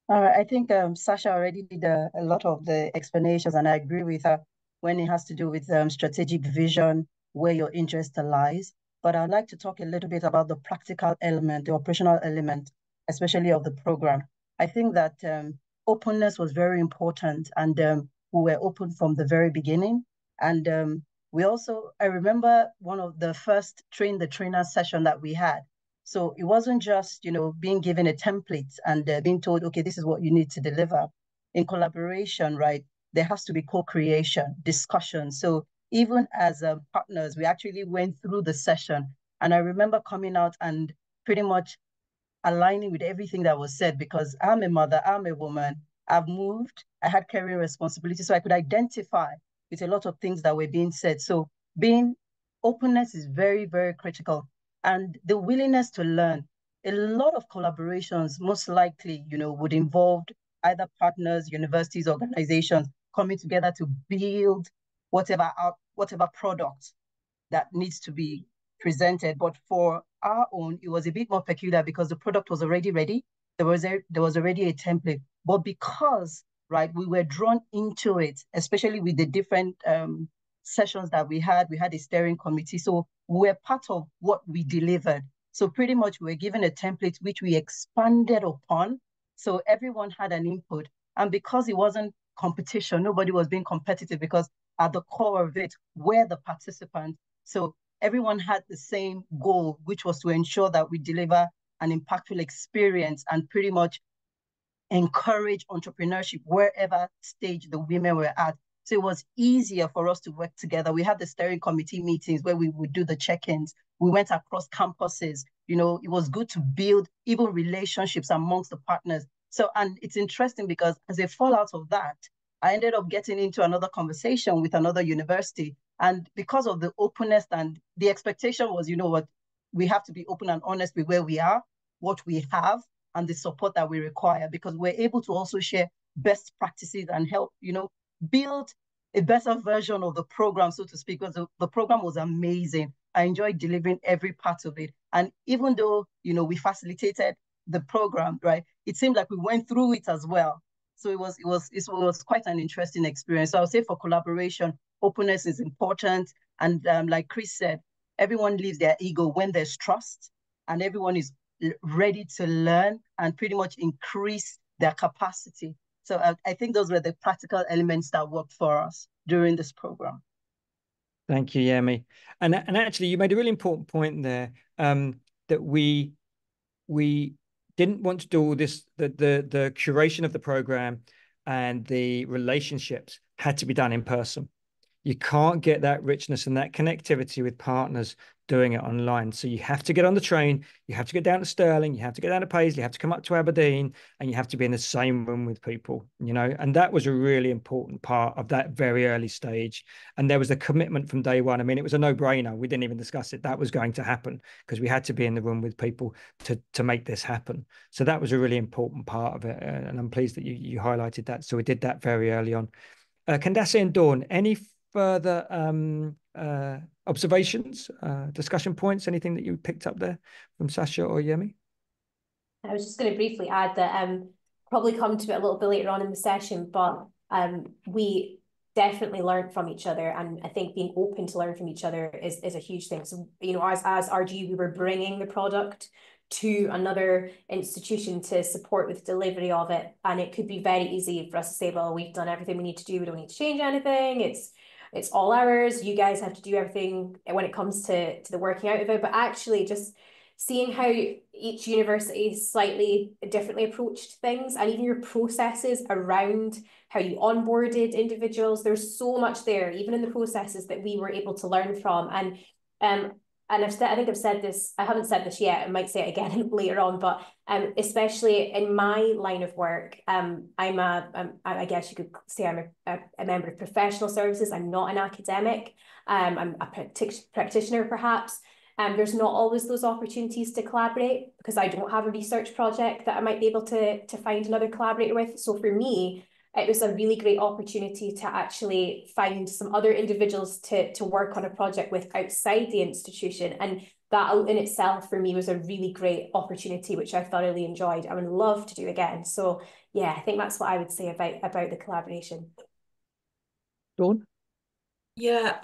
All right, I think Sasha already did a lot of the explanations, and I agree with her when it has to do with strategic vision, where your interest lies. But I'd like to talk a little bit about the practical element, the operational element, especially of the program. I think that openness was very important, and we were open from the very beginning. And I remember one of the first train the trainer session that we had. So it wasn't just, being given a template and being told, okay, this is what you need to deliver. In collaboration, right, there has to be co-creation, discussion. So even as partners, we actually went through the session. And I remember coming out and pretty much aligning with everything that was said, because I'm a mother, I'm a woman, I've moved, I had career responsibility. So I could identify with a lot of things that were being said. So openness is very, very critical. And the willingness to learn. A lot of collaborations most likely, would involve either partners, universities, organizations coming together to build whatever product that needs to be presented. But for our own, it was a bit more peculiar because the product was already ready. There was already a template. But because, right, we were drawn into it, especially with the different sessions that we had a steering committee. So we're part of what we delivered. So pretty much we were given a template which we expanded upon. So everyone had an input. And because it wasn't competition, nobody was being competitive, because at the core of it were the participants. So everyone had the same goal, which was to ensure that we deliver an impactful experience and pretty much encourage entrepreneurship wherever stage the women were at. So it was easier for us to work together. We had the steering committee meetings where we would do the check-ins. We went across campuses. It was good to build even relationships amongst the partners. So, and it's interesting because as a fallout of that, I ended up getting into another conversation with another university. And because of the openness, and the expectation was, we have to be open and honest with where we are, what we have, and the support that we require, because we're able to also share best practices and help, build a better version of the program, so to speak, because the program was amazing. I enjoyed delivering every part of it. And even though, we facilitated the program, right, it seemed like we went through it as well. So it was quite an interesting experience. So I would say for collaboration, openness is important. And like Chris said, everyone leaves their ego when there's trust, and everyone is ready to learn and pretty much increase their capacity. So I think those were the practical elements that worked for us during this program. Thank you, Yemi. And actually, you made a really important point there, that we didn't want to do all this, the curation of the program and the relationships had to be done in person. You can't get that richness and that connectivity with partners doing it online. So you have to get on the train, you have to get down to Stirling, you have to get down to Paisley, you have to come up to Aberdeen, and you have to be in the same room with people, and that was a really important part of that very early stage. And there was a commitment from day one. I mean, it was a no-brainer. We didn't even discuss it. That was going to happen because we had to be in the room with people to make this happen. So that was a really important part of it. And I'm pleased that you highlighted that. So we did that very early on. Candace and Dawn, any further observations, discussion points, anything that you picked up there from Sasha or Yemi? I was just going to briefly add that probably come to it a little bit later on in the session, but we definitely learned from each other, and I think being open to learn from each other is a huge thing. So as RG, we were bringing the product to another institution to support with delivery of it, and it could be very easy for us to say, well, we've done everything we need to do, we don't need to change anything, it's all ours, you guys have to do everything when it comes to the working out of it. But actually just seeing how each university slightly differently approached things, and even your processes around how you onboarded individuals. There's so much there, even in the processes, that we were able to learn from. And I think I've said this, I haven't said this yet, I might say it again later on, but especially in my line of work, I guess you could say I'm a member of professional services. I'm not an academic. I'm a practitioner, perhaps. There's not always those opportunities to collaborate because I don't have a research project that I might be able to find another collaborator with. So for me, it was a really great opportunity to actually find some other individuals to work on a project with outside the institution. And that in itself for me was a really great opportunity, which I thoroughly enjoyed. I would love to do again. So yeah, I think that's what I would say about the collaboration. Dawn? Yeah,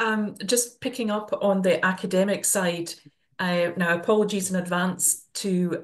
just picking up on the academic side. Now, apologies in advance to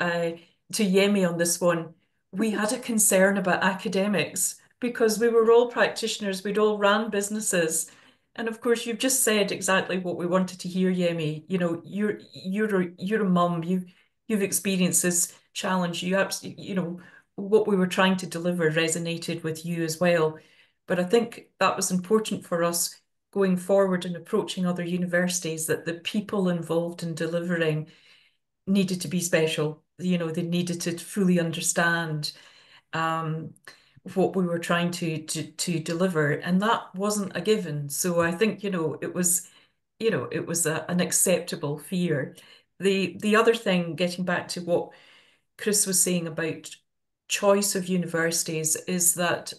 Yemi on this one. We had a concern about academics because we were all practitioners, we'd all ran businesses. And of course, you've just said exactly what we wanted to hear, Yemi. You know, you're a mum, you've experienced this challenge. You know, what we were trying to deliver resonated with you as well. But I think that was important for us going forward and approaching other universities, that the people involved in delivering needed to be special. You know, they needed to fully understand what we were trying to deliver, and that wasn't a given. So I think, you know, it was an acceptable fear. The other thing, getting back to what Chris was saying about choice of universities, is that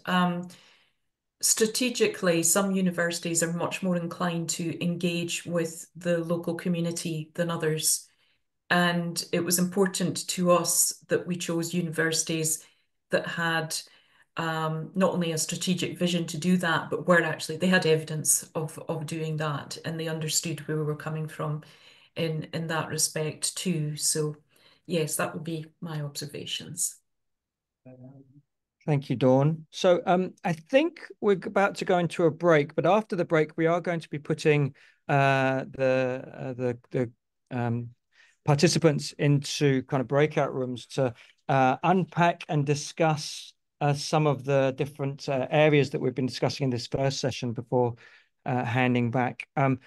strategically, some universities are much more inclined to engage with the local community than others. And it was important to us that we chose universities that had not only a strategic vision to do that, but where actually they had evidence of doing that, and they understood where we were coming from in that respect too. So yes, that would be my observations. Thank you, Dawn. So I think we're about to go into a break, but after the break, we are going to be putting the participants into kind of breakout rooms to unpack and discuss some of the different areas that we've been discussing in this first session before handing back. I'm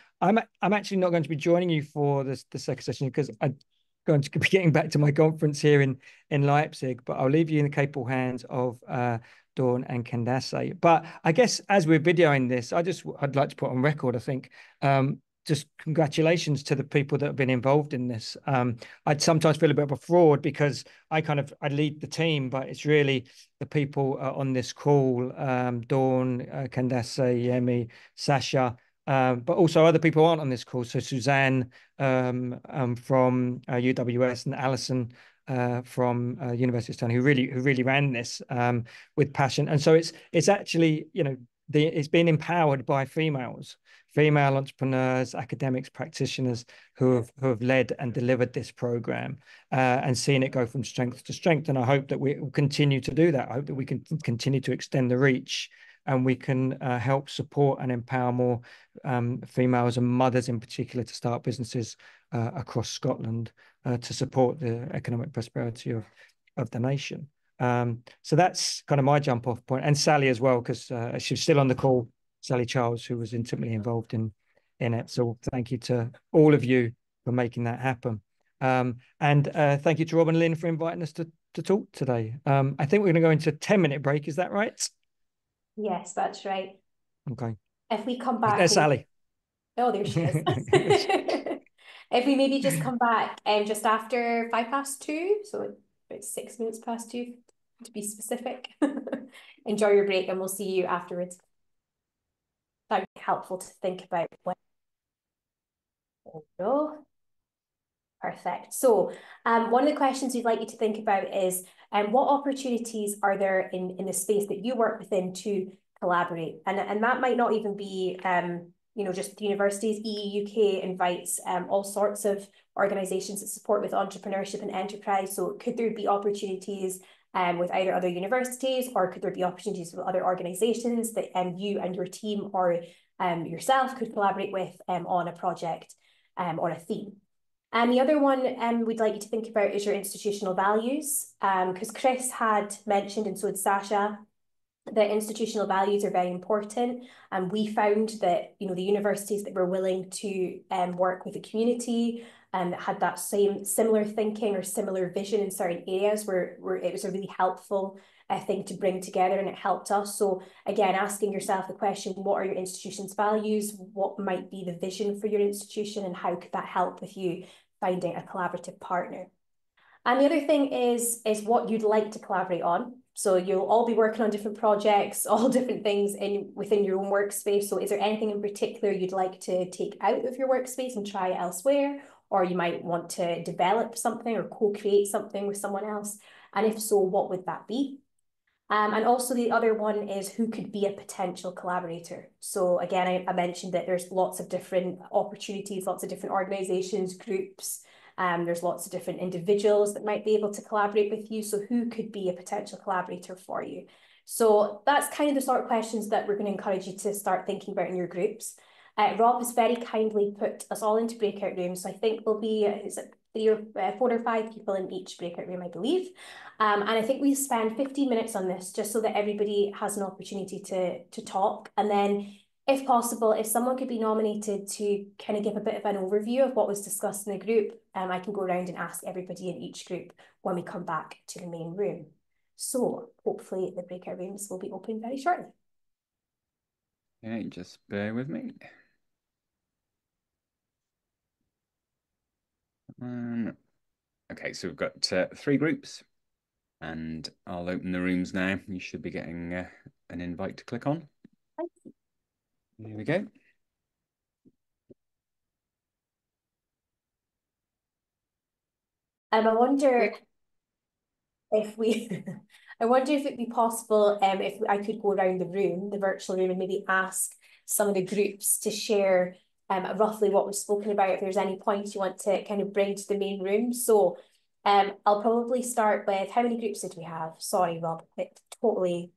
actually not going to be joining you for the second session because I'm going to be getting back to my conference here in Leipzig, but I'll leave you in the capable hands of Dawn and Candace. But I guess as we're videoing this, I'd like to put on record, I think, just congratulations to the people that have been involved in this. I'd sometimes feel a bit of a fraud because I lead the team, but it's really the people on this call, Dawn, Candace, Yemi, Sasha, but also other people aren't on this call. So Suzanne from UWS and Alison from University of Stirling, who really ran this with passion. And so it's actually, you know, it's been empowered by female entrepreneurs, academics, practitioners who have led and delivered this program and seen it go from strength to strength. And I hope that we will continue to do that. I hope that we can continue to extend the reach, and we can help support and empower more females and mothers in particular to start businesses across Scotland to support the economic prosperity of the nation. So that's kind of my jump off point, and Sally as well, because she's still on the call, Sally Charles, who was intimately involved in it. So thank you to all of you for making that happen. And thank you to Rob and Lynn for inviting us to talk today. I think we're going to go into a 10-minute break. Is that right? Yes, that's right. Okay. If we come back... There's Sally. Oh, there she is. If we maybe just come back just after 2:05, so about 6 minutes past 2, to be specific. Enjoy your break, and we'll see you afterwards. That would be helpful to think about. There we go. Perfect. So one of the questions we'd like you to think about is what opportunities are there in the space that you work within to collaborate? And that might not even be you know, just the universities. EE UK invites all sorts of organisations that support with entrepreneurship and enterprise. So could there be opportunities with either other universities, or could there be opportunities with other organisations that you and your team or yourself could collaborate with on a project or a theme? And the other one we'd like you to think about is your institutional values, because Chris had mentioned, and so had Sasha, that institutional values are very important. And we found that, you know, the universities that were willing to work with the community and that had that similar thinking or similar vision in certain areas were it was a really helpful thing to bring together, and it helped us. So again, asking yourself the question, what are your institution's values? What might be the vision for your institution, and how could that help with you finding a collaborative partner? And the other thing is what you'd like to collaborate on. So you'll all be working on different projects, all different things within your own workspace. So is there anything in particular you'd like to take out of your workspace and try it elsewhere? Or you might want to develop something or co-create something with someone else. And if so, what would that be? And also the other one is who could be a potential collaborator. So again, I mentioned that there's lots of different opportunities, lots of different organizations, groups. There's lots of different individuals that might be able to collaborate with you. So who could be a potential collaborator for you? So that's kind of the sort of questions that we're going to encourage you to start thinking about in your groups. Rob has very kindly put us all into breakout rooms. So I think there'll be, is it 4 or 5 people in each breakout room, I believe. And I think we spend 15 minutes on this just so that everybody has an opportunity to talk. And then if possible, if someone could be nominated to kind of give a bit of an overview of what was discussed in the group, I can go around and ask everybody in each group when we come back to the main room. So hopefully the breakout rooms will be open very shortly. Okay, just bear with me. Okay, so we've got 3 groups, and I'll open the rooms now. You should be getting an invite to click on. Here we go. I wonder if we, I wonder if it'd be possible if I could go around the room, the virtual room, and maybe ask some of the groups to share roughly what was spoken about, if there's any points you want to kind of bring to the main room. So I'll probably start with, how many groups did we have? Sorry, Rob, it totally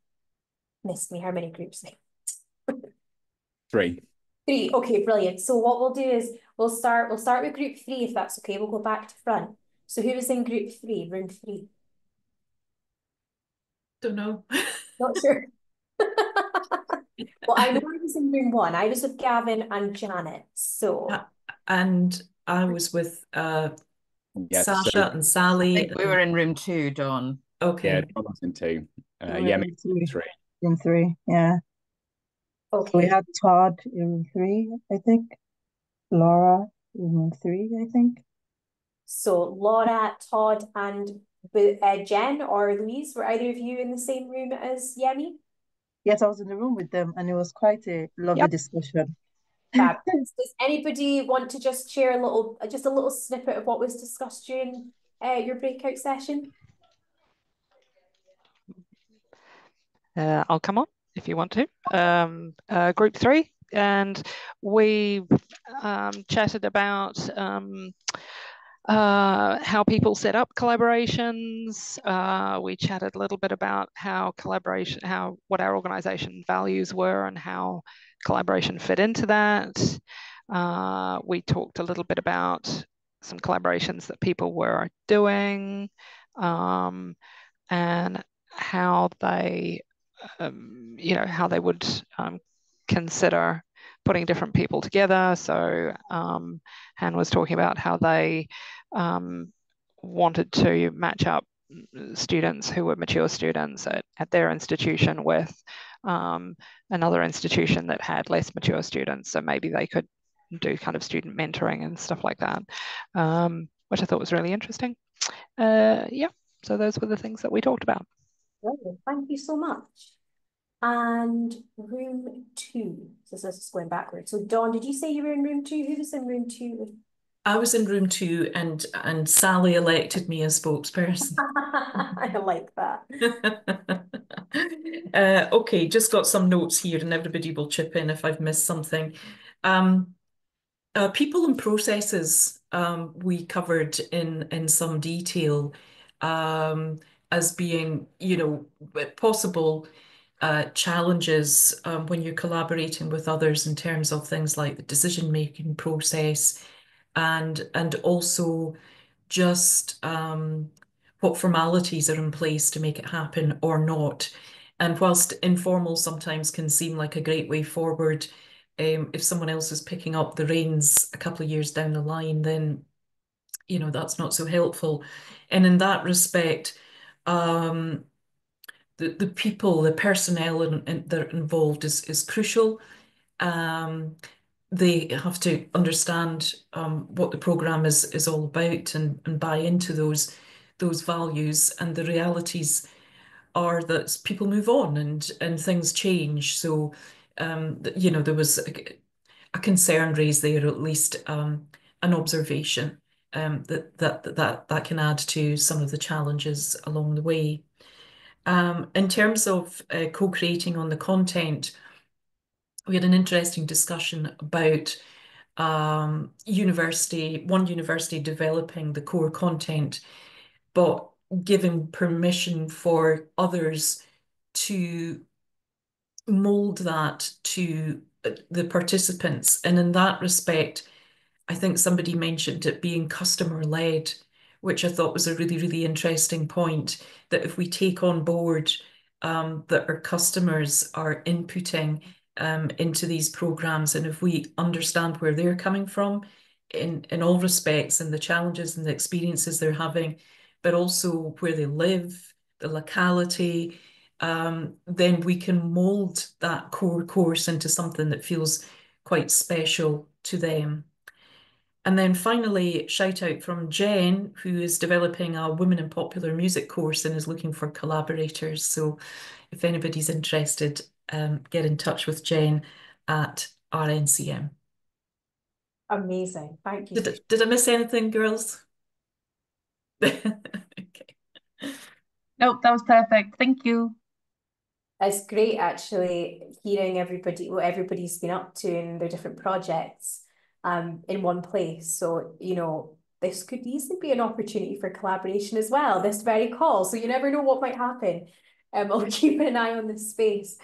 missed me. How many groups? 3. 3. Okay, brilliant. So what we'll do is we'll start with group 3, if that's okay. We'll go back to front. So who was in group 3, room 3? Don't know. Not sure. Well, I know I was in room 1. I was with Gavin and Janet. So and I was with Yeah, Sasha so and Sally. I think we were in room 2, Dawn. Okay. yeah, John was in 2. Yeah, room 3. In 3, yeah. okay. So we had Todd in 3, I think. Laura in 3, I think. So Laura, Todd, and Jen or Louise, were either of you in the same room as Yemi? Yes, I was in the room with them, and it was quite a lovely discussion. Fabulous. Does anybody want to just share just a little snippet of what was discussed during your breakout session? I'll come on if you want to. Group 3, and we chatted about how people set up collaborations. We chatted a little bit about how what our organization values were and how collaboration fit into that. We talked a little bit about some collaborations that people were doing, and how they how they would consider putting different people together. So Han was talking about how they wanted to match up students who were mature students at their institution with another institution that had less mature students. So maybe they could do kind of student mentoring and stuff like that, which I thought was really interesting. Yeah, so those were the things that we talked about. Lovely. Thank you so much. And room 2. So this is going backwards. So Dawn, did you say you were in room 2? Who was in room 2? I was in room 2, and Sally elected me as spokesperson. I like that. Okay, just got some notes here, and everybody will chip in if I've missed something. People and processes we covered in some detail as being, possible challenges when you're collaborating with others in terms of things like the decision-making process, and also just what formalities are in place to make it happen or not. And whilst informal sometimes can seem like a great way forward, if someone else is picking up the reins a couple of years down the line, then that's not so helpful. And in that respect, the people, the personnel that are involved is crucial. They have to understand what the programme is all about and buy into those values. And the realities are that people move on and things change. So, there was a concern raised there, at least an observation that can add to some of the challenges along the way. In terms of co-creating on the content, we had an interesting discussion about one university developing the core content, but giving permission for others to mold that to the participants. And in that respect, I think somebody mentioned it being customer-led, which I thought was a really, really interesting point, that if we take on board that our customers are inputting into these programs, and if we understand where they're coming from in all respects and the challenges and the experiences they're having, but also where they live, the locality, then we can mold that core course into something that feels quite special to them. And then finally, shout out from Jen, who is developing a Women in Popular Music course and is looking for collaborators. So if anybody's interested, get in touch with Jen at RNCM. Amazing. Thank you. Did I miss anything, girls? Okay. Nope, that was perfect. Thank you. It's great actually hearing what everybody's been up to in their different projects in one place. So, this could easily be an opportunity for collaboration as well, this very call. So you never know what might happen. I'll keep an eye on this space.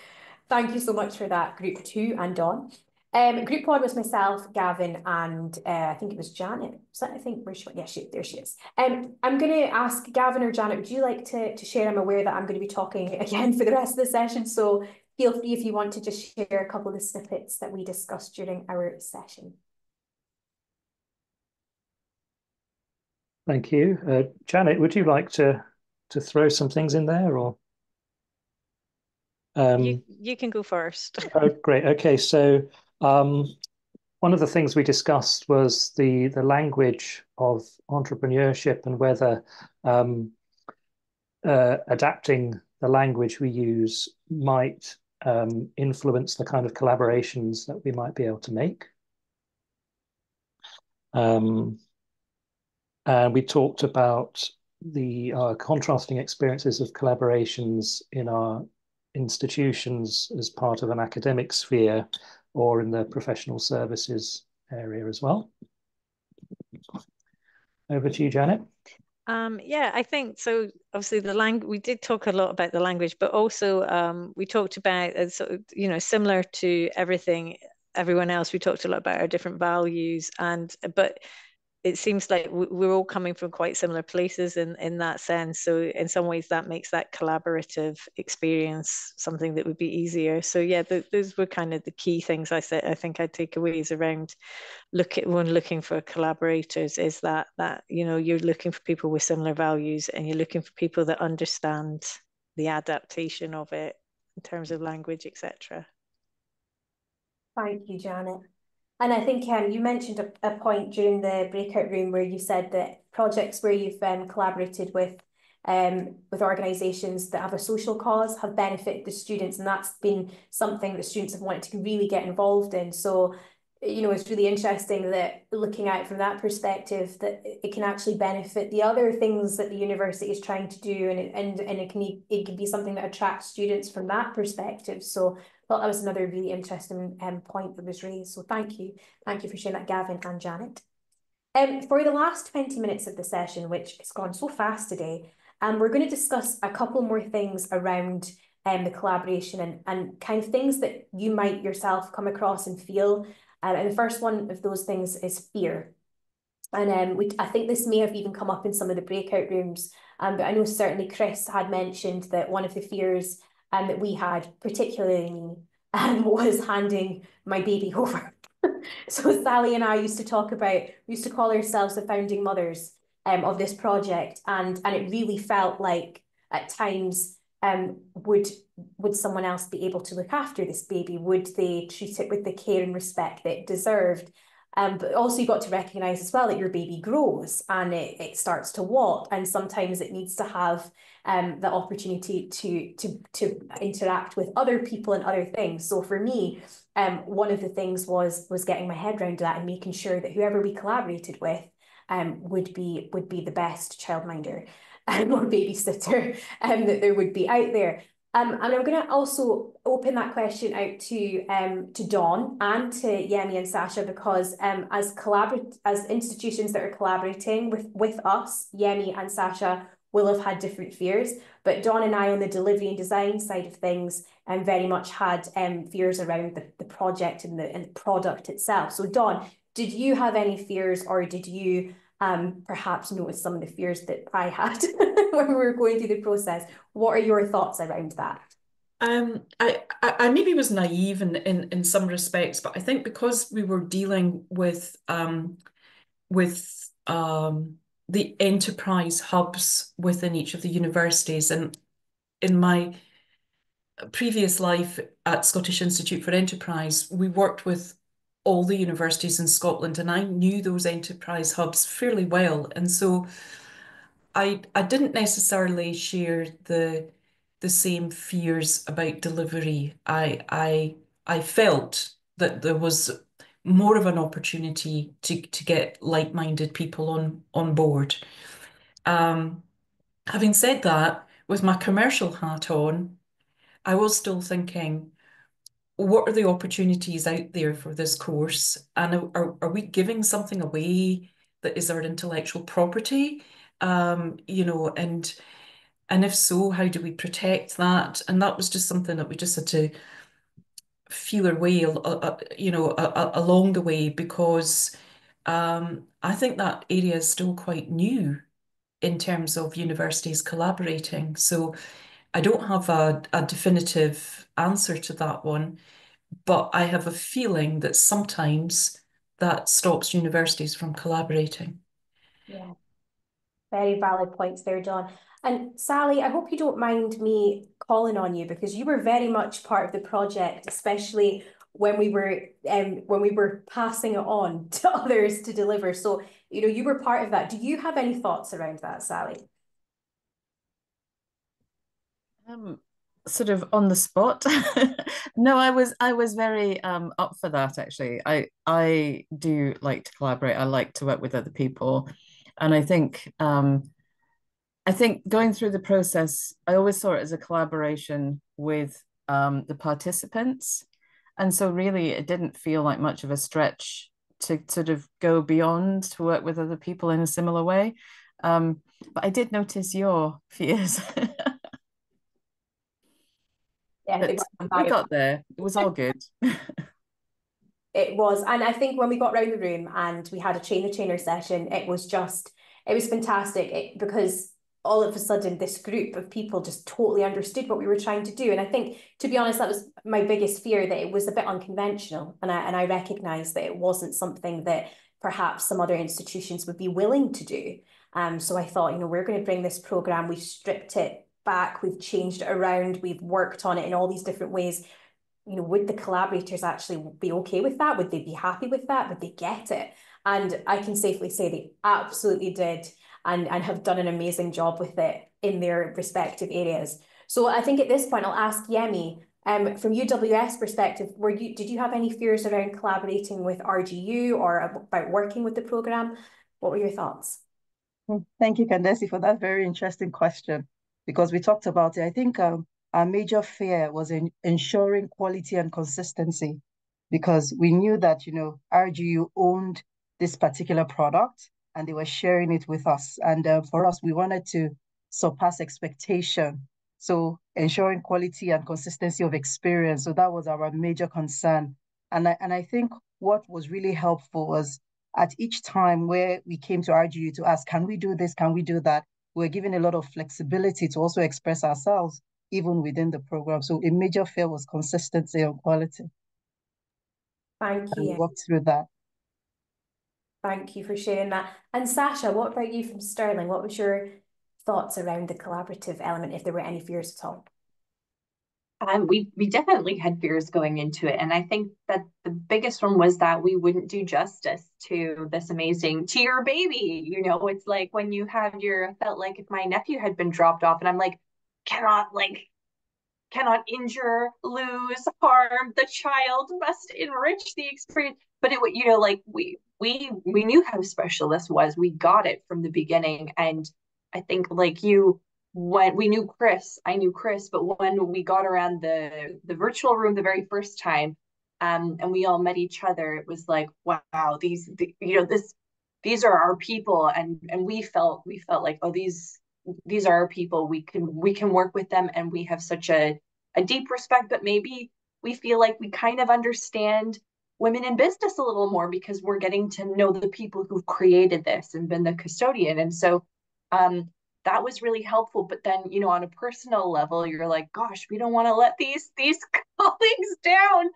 Thank you so much for that, Group 2 and Dawn. Group 1 was myself, Gavin, and I think it was Janet. I think there she is. I'm going to ask Gavin or Janet, would you like to share? I'm aware that I'm going to be talking again for the rest of the session, so feel free if you want to just share a couple of the snippets that we discussed during our session. Thank you. Janet, would you like to throw some things in there, or? You can go first. Oh, great. Okay, so one of the things we discussed was the language of entrepreneurship and whether adapting the language we use might influence the kind of collaborations that we might be able to make. And we talked about the contrasting experiences of collaborations in our institutions as part of an academic sphere or in the professional services area as well. Over to you, Janet. Yeah, I think so. Obviously, the language, we did talk a lot about the language, but also we talked about, similar to everyone else, we talked a lot about our different values, but it seems like we're all coming from quite similar places in that sense. So in some ways that makes that collaborative experience something that would be easier. So yeah, those were kind of the key things I think I'd take away is around when looking for collaborators is that you're looking for people with similar values and you're looking for people that understand the adaptation of it in terms of language, etc. Thank you, Janet. And I think you mentioned a point during the breakout room where you said that projects where you've collaborated with organisations that have a social cause have benefited the students, and that's been something that students have wanted to really get involved in. So, it's really interesting that looking at it from that perspective, that it can actually benefit the other things that the university is trying to do, and it can be something that attracts students from that perspective. So I thought that was another really interesting point that was raised. So thank you for sharing that, Gavin and Janet. For the last 20 minutes of the session, which has gone so fast today, we're going to discuss a couple more things around the collaboration and kind of things that you might yourself come across and feel. And the first one of those things is fear. And I think this may have even come up in some of the breakout rooms. But I know certainly Chris had mentioned that one of the fears that we had, particularly me, was handing my baby over. So Sally and I used to talk about, we used to call ourselves the founding mothers of this project, and it really felt like at times would someone else be able to look after this baby? Would they treat it with the care and respect that it deserved? But also you got to recognise as well that your baby grows and it starts to walk, and sometimes it needs to have the opportunity to interact with other people and other things. So for me, one of the things was getting my head around that and making sure that whoever we collaborated with would be the best childminder or babysitter that there would be out there. And I'm going to also open that question out to Dawn and to Yemi and Sasha, because as institutions that are collaborating with us, Yemi and Sasha will have had different fears, but Dawn and I on the delivery and design side of things very much had fears around the project and the product itself. So Dawn, did you have any fears, or did you perhaps notice some of the fears that I had when we were going through the process? What are your thoughts around that? I maybe was naive in some respects, but I think because we were dealing with the enterprise hubs within each of the universities, and in my previous life at Scottish Institute for Enterprise, we worked with all the universities in Scotland, and I knew those enterprise hubs fairly well, and so I didn't necessarily share the same fears about delivery. I felt that there was more of an opportunity to get like-minded people on board. Having said that, with my commercial hat on, I was still thinking, what are the opportunities out there for this course? And are we giving something away that is our intellectual property? You know, and if so, how do we protect that? And that was just something that we just had to feel our way, you know, along the way, because I think that area is still quite new in terms of universities collaborating. So I don't have a definitive answer to that one, but I have a feeling that sometimes that stops universities from collaborating. Yeah, very valid points there, Dawn. And Sally, I hope you don't mind me calling on you, because you were very much part of the project, especially when we were passing it on to others to deliver. So, you know, you were part of that. Do you have any thoughts around that, Sally? Sort of on the spot. No, I was very up for that actually. I do like to collaborate. I like to work with other people. And I think going through the process, I always saw it as a collaboration with the participants. And so really it didn't feel like much of a stretch to sort of go beyond to work with other people in a similar way. But I did notice your fears. Yeah, we got there. It was all good. It was. And I think when we got around the room and we had a trainer session, it was fantastic because all of a sudden this group of people just totally understood what we were trying to do. And I think, to be honest, that was my biggest fear, that it was a bit unconventional. And I recognized that it wasn't something that perhaps some other institutions would be willing to do. So I thought, you know, we're going to bring this program, we've stripped it back, we've changed it around, we've worked on it in all these different ways. You know, would the collaborators actually be okay with that? Would they be happy with that? Would they get it? And I can safely say they absolutely did, and have done an amazing job with it in their respective areas. So I think at this point, I'll ask Yemi, from UWS perspective, did you have any fears around collaborating with RGU or about working with the program? What were your thoughts? Thank you, Candace, for that very interesting question, because we talked about it. I think our major fear was in ensuring quality and consistency, because we knew that, you know, RGU owned this particular product and they were sharing it with us. And for us, we wanted to surpass expectation. So ensuring quality and consistency of experience. So that was our major concern. And I think what was really helpful was at each time where we came to RGU to ask, can we do this? Can we do that? We're given a lot of flexibility to also express ourselves, even within the program. So a major fear was consistency and quality. Thank And we you. worked through that. Thank you for sharing that. And Sasha, what about you from Stirling? What was your thoughts around the collaborative element, if there were any fears at all? We definitely had fears going into it. And I think that the biggest one was that we wouldn't do justice to this amazing, to your baby. You know, it's like when you have felt like if my nephew had been dropped off and I'm like, cannot injure, lose, harm the child, must enrich the experience. But it, you know, like we knew how special this was. We got it from the beginning. And I think like when we knew Chris, I knew Chris, but when we got around the virtual room the very first time, and we all met each other, it was like, wow, these are our people, and we felt like, oh, these are our people. We can work with them, and we have such a deep respect, but maybe we feel like we kind of understand women in business a little more because we're getting to know the people who've created this and been the custodian. And so that was really helpful. But then, you know, on a personal level, you're like, gosh, we don't want to let these colleagues down.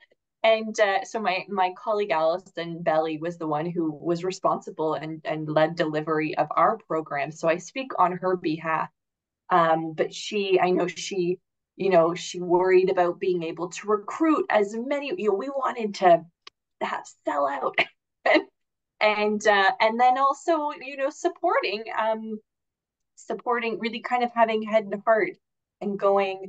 And so my colleague Alison Belly was the one who was responsible and led delivery of our program. So I speak on her behalf. But I know she worried about being able to recruit as many, we wanted to sell out and then also, supporting, really kind of having head and heart and going,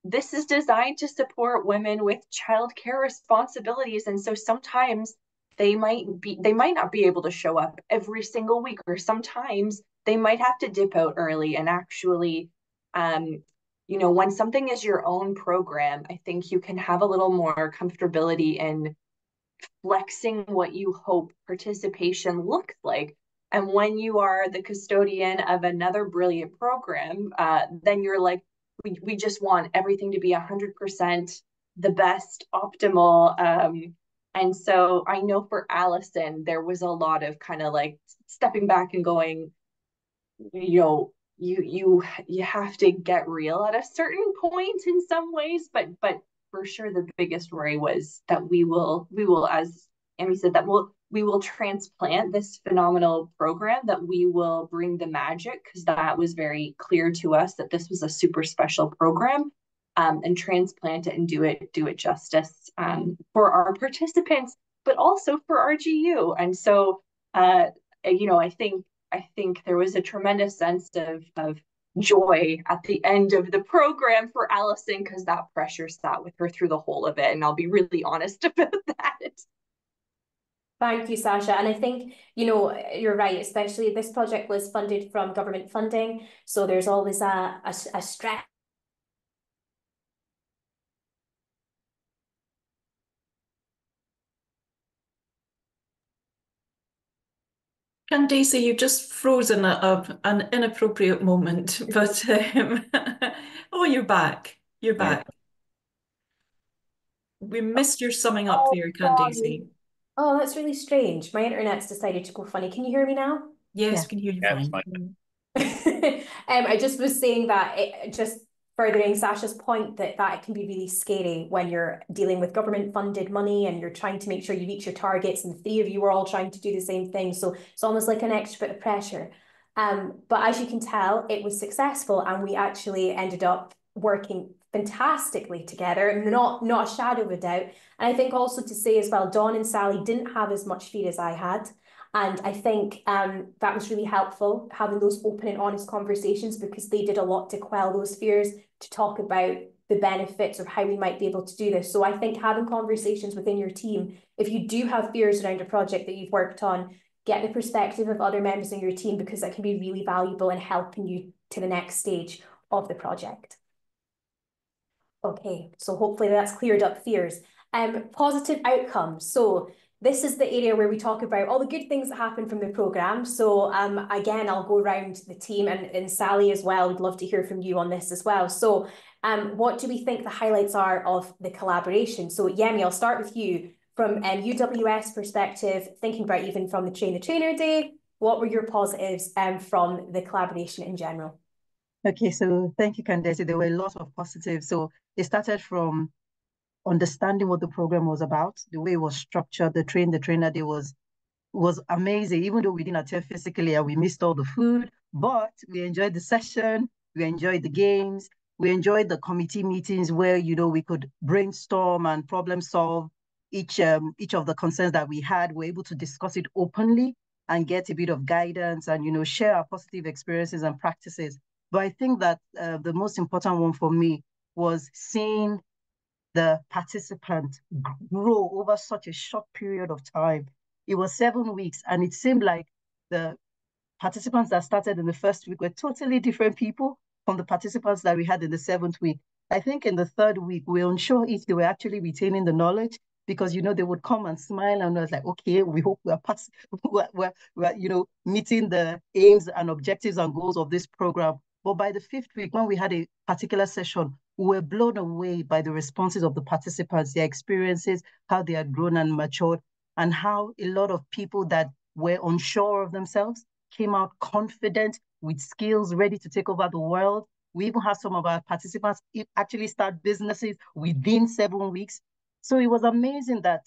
this is designed to support women with childcare responsibilities. And so sometimes they might not be able to show up every single week, or sometimes they might have to dip out early. And actually, when something is your own program, I think you can have a little more comfortability in flexing what you hope participation looks like. And when you are the custodian of another brilliant program, then you're like, we just want everything to be 100% the best, optimal. And so I know for Alison, there was a lot of kind of like stepping back and going, you have to get real at a certain point in some ways, but for sure the biggest worry was that we will, as Amy said, that we will transplant this phenomenal program, that we will bring the magic, because that was very clear to us that this was a super special program, and transplant it and do it justice for our participants, but also for RGU. And so, I think there was a tremendous sense of joy at the end of the program for Alison, because that pressure sat with her through the whole of it. And I'll be really honest about that. Thank you, Sasha. And I think, you're right, especially this project was funded from government funding. So there's always a stress. Candace, you just frozen at an inappropriate moment, but oh, you're back. You're back. We missed your summing up there, Candace. Oh, that's really strange. My internet's decided to go funny. Can you hear me now? Yes, we can hear you fine. I just was saying that, just furthering Sasha's point, that it can be really scary when you're dealing with government funded money and you're trying to make sure you reach your targets, and the three of you are all trying to do the same thing. So it's almost like an extra bit of pressure. But as you can tell, it was successful, and we actually ended up working fantastically together, not a shadow of a doubt. And I think also to say as well, Dawn and Sally didn't have as much fear as I had. And I think that was really helpful, having those open and honest conversations, because they did a lot to quell those fears, to talk about the benefits of how we might be able to do this. So I think having conversations within your team, if you do have fears around a project that you've worked on, get the perspective of other members of your team, because that can be really valuable in helping you to the next stage of the project. Okay, so hopefully that's cleared up fears. Positive outcomes. So this is the area where we talk about all the good things that happen from the programme. So again, I'll go around the team, and Sally as well. We'd love to hear from you on this as well. So what do we think the highlights are of the collaboration? So Yemi, I'll start with you. from UWS perspective, thinking about even from the trainer day, what were your positives from the collaboration in general? Okay, so thank you, Candace. There were a lot of positives. So it started from understanding what the program was about, the way it was structured, the trainer day was amazing, even though we didn't attend physically and we missed all the food, but we enjoyed the session, we enjoyed the games, we enjoyed the committee meetings where, we could brainstorm and problem solve each of the concerns that we had. We're able to discuss it openly and get a bit of guidance and, share our positive experiences and practices. But I think that the most important one for me was seeing the participant grow over such a short period of time. It was 7 weeks, and it seemed like the participants that started in the first week were totally different people from the participants that we had in the 7th week. I think in the 3rd week, we were unsure if they were actually retaining the knowledge, because, they would come and smile and I was like, okay, we hope we're meeting the aims and objectives and goals of this program. But by the 5th week, when we had a particular session, we were blown away by the responses of the participants, their experiences, how they had grown and matured, and how a lot of people that were unsure of themselves came out confident with skills, ready to take over the world. We even had some of our participants actually start businesses within 7 weeks. So it was amazing that,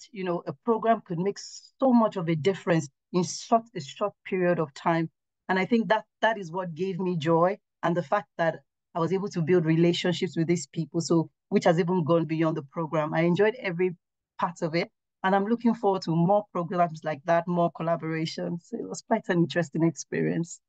a program could make so much of a difference in such a short period of time. And I think that is what gave me joy, and the fact that I was able to build relationships with these people, so which has even gone beyond the program. I enjoyed every part of it, and I'm looking forward to more programs like that, more collaborations. It was quite an interesting experience.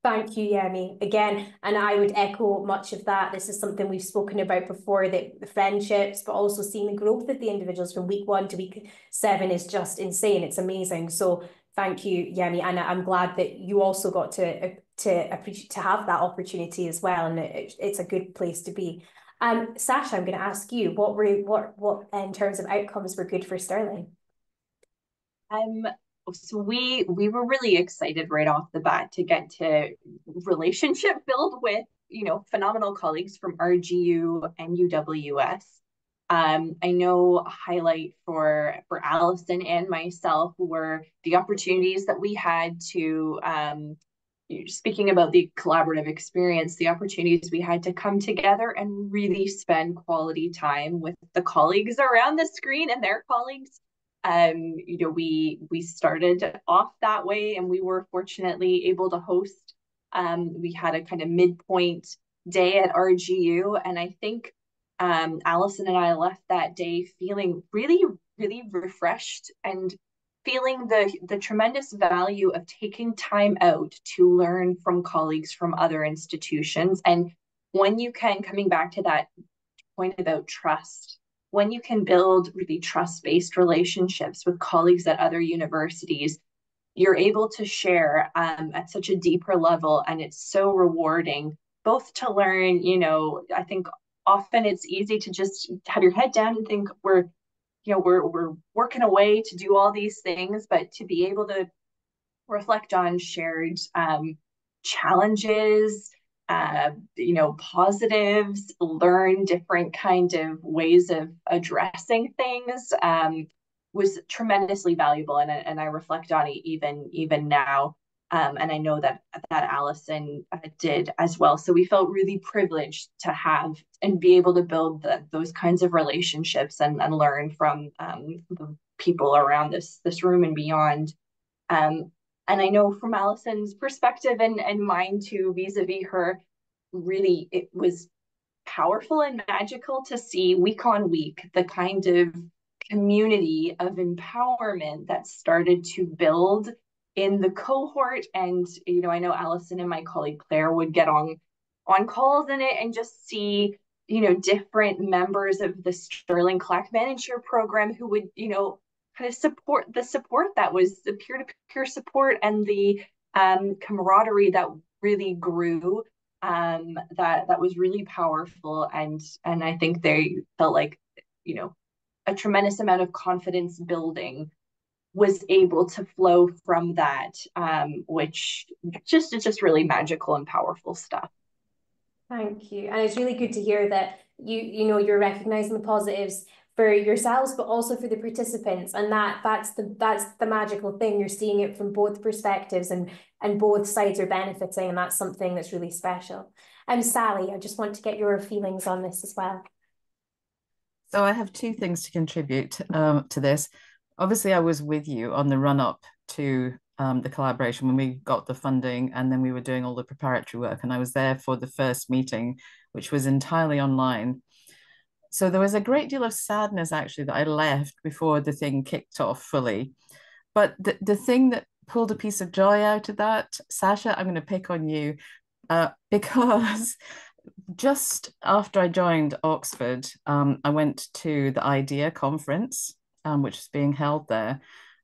Thank you, Yemi. Again, and I would echo much of that. This is something we've spoken about before, that the friendships, but also seeing the growth of the individuals from week 1 to week 7 is just insane. It's amazing. So thank you, Yemi. And I'm glad that you also got to have that opportunity as well. And it's a good place to be. Sasha, I'm going to ask you, what in terms of outcomes were good for Stirling? So we were really excited right off the bat to get to relationship build with, phenomenal colleagues from RGU and UWS. I know a highlight for Alison and myself were the opportunities that we had to, speaking about the collaborative experience, the opportunities we had to come together and really spend quality time with the colleagues around the screen and their colleagues. We started off that way, and we were fortunately able to host. We had a kind of midpoint day at RGU, and I think Alison and I left that day feeling really, really refreshed and feeling the tremendous value of taking time out to learn from colleagues from other institutions. And when you can, coming back to that point about trust, when you can build really trust-based relationships with colleagues at other universities, you're able to share at such a deeper level, and it's so rewarding, both to learn, I think often it's easy to just have your head down and think we're working away to do all these things, but to be able to reflect on shared challenges, positives, learn different kind of ways of addressing things, was tremendously valuable. And I reflect on it even now. And I know that Alison did as well. So we felt really privileged to have and be able to build those kinds of relationships and learn from the people around this room and beyond. And I know from Alison's perspective and mine too, vis-a-vis her, really, it was powerful and magical to see week on week the kind of community of empowerment that started to build in the cohort. And, I know Alison and my colleague Claire would get on calls in it and just see, different members of the Stirling Clack Manager program who would, kind of support that was the peer-to-peer support and the camaraderie that really grew, that was really powerful. And I think they felt like, a tremendous amount of confidence building was able to flow from that, which is just really magical and powerful stuff. Thank you. And it's really good to hear that you're recognizing the positives for yourselves, but also for the participants. And that's the magical thing. You're seeing it from both perspectives, and both sides are benefiting, and that's something that's really special. Sally, I just want to get your feelings on this as well. So I have two things to contribute to this. Obviously, I was with you on the run up to the collaboration when we got the funding, and then we were doing all the preparatory work, and I was there for the first meeting, which was entirely online. So there was a great deal of sadness actually that I left before the thing kicked off fully. But the thing that pulled a piece of joy out of that, Sasha, I'm going to pick on you because just after I joined Oxford, I went to the IDEA conference, which is being held there.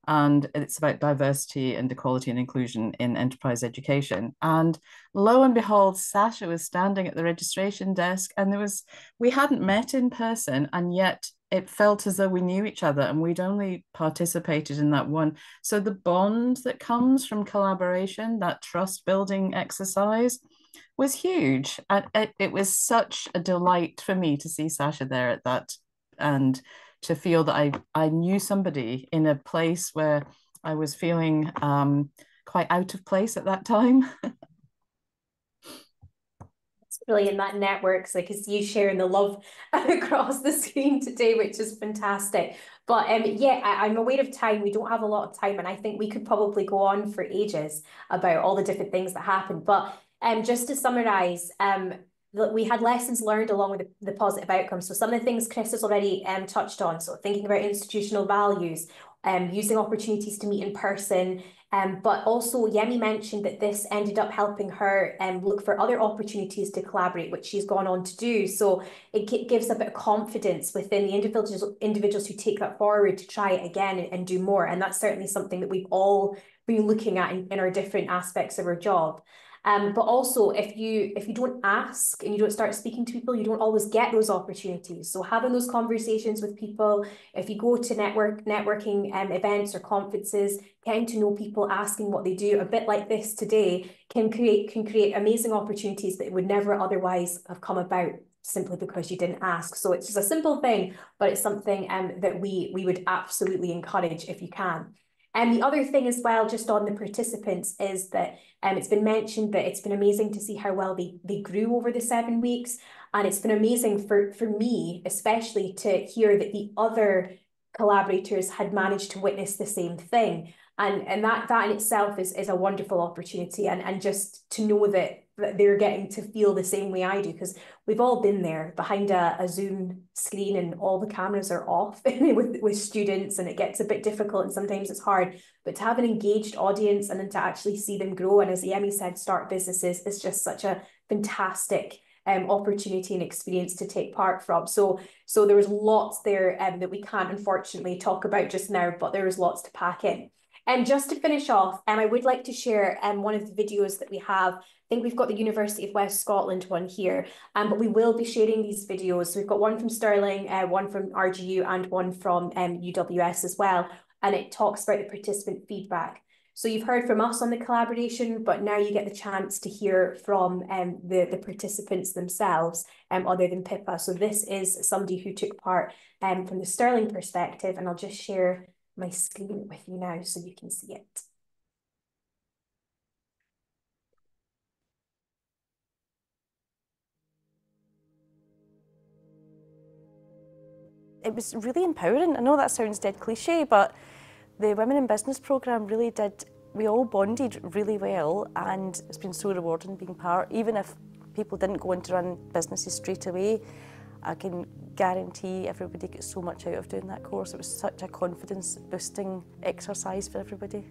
And it's about diversity and equality and inclusion in enterprise education. And lo and behold, Sasha was standing at the registration desk, and we hadn't met in person, and yet it felt as though we knew each other, and we'd only participated in that one. So the bond that comes from collaboration, that trust building exercise, was huge. And it was such a delight for me to see Sasha there at that, and to feel that I knew somebody in a place where I was feeling quite out of place at that time. It's brilliant, that networks. I can see you sharing the love across the screen today, which is fantastic. But yeah, I'm aware of time. We don't have a lot of time, and I think we could probably go on for ages about all the different things that happened. But just to summarise, we had lessons learned along with the positive outcomes. So some of the things Chris has already touched on. So thinking about institutional values, using opportunities to meet in person. But also Yemi mentioned that this ended up helping her look for other opportunities to collaborate, which she's gone on to do. So it gives a bit of confidence within the individuals who take that forward to try it again and do more. And that's certainly something that we've all been looking at in our different aspects of our job. But also, if you don't ask and you don't start speaking to people, you don't always get those opportunities. So having those conversations with people, if you go to networking events or conferences, getting to know people, asking what they do, a bit like this today, can create amazing opportunities that would never otherwise have come about simply because you didn't ask. So it's just a simple thing, but it's something that we would absolutely encourage if you can. And the other thing as well, just on the participants, is that it's been mentioned that it's been amazing to see how well they grew over the 7 weeks. And it's been amazing for me, especially, to hear that the other collaborators had managed to witness the same thing. And that in itself is a wonderful opportunity. And just to know that they're getting to feel the same way I do, because we've all been there behind a Zoom screen and all the cameras are off with students, and it gets a bit difficult and sometimes it's hard. But to have an engaged audience and then to actually see them grow, and as Yemi said, start businesses, is just such a fantastic opportunity and experience to take part from. So there was lots there that we can't unfortunately talk about just now, but there was lots to pack in. And just to finish off, I would like to share one of the videos that we have. I think we've got the University of West Scotland one here, but we will be sharing these videos. So we've got one from Stirling, one from RGU, and one from UWS as well. And it talks about the participant feedback. So you've heard from us on the collaboration, but now you get the chance to hear from the participants themselves, other than Pippa. So this is somebody who took part from the Stirling perspective, and I'll just share my screen with you now so you can see it. It was really empowering. I know that sounds dead cliche, but the Women in Business programme really did, we all bonded really well, and it's been so rewarding being part. Even if people didn't go into run businesses straight away, I can guarantee everybody gets so much out of doing that course. It was such a confidence boosting exercise for everybody.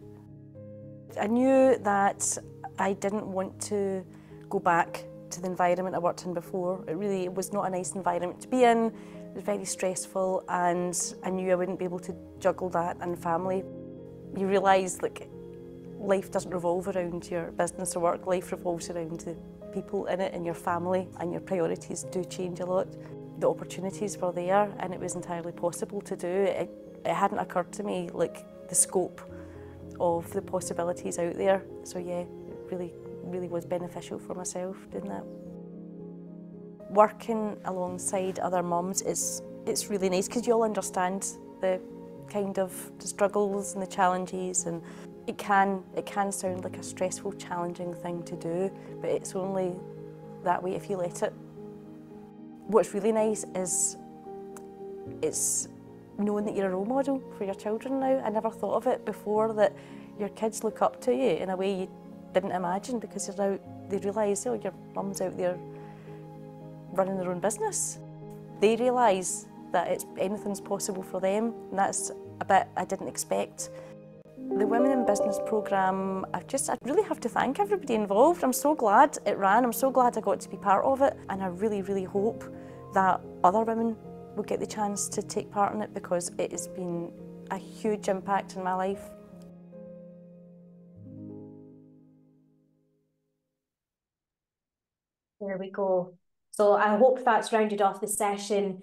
I knew that I didn't want to go back to the environment I worked in before. It was not a nice environment to be in. It was very stressful, and I knew I wouldn't be able to juggle that and family. You realise like life doesn't revolve around your business or work. Life revolves around the people in it and your family, and your priorities do change a lot. The opportunities were there, and it was entirely possible to do. It hadn't occurred to me like the scope of the possibilities out there. So yeah, it really was beneficial for myself doing that. Working alongside other mums is it's really nice because you all understand the kind of the struggles and the challenges, and it can sound like a stressful, challenging thing to do, but it's only that way if you let it. What's really nice is it's knowing that you're a role model for your children now. I never thought of it before, that your kids look up to you in a way you didn't imagine, because they're out, they realise, oh, your mum's out there running their own business. They realise that anything's possible for them, and that's a bit I didn't expect. The Women in Business programme, I really have to thank everybody involved. I'm so glad it ran, I'm so glad I got to be part of it, and I really, really hope that other women will get the chance to take part in it, because it has been a huge impact in my life. There we go. So I hope that's rounded off the session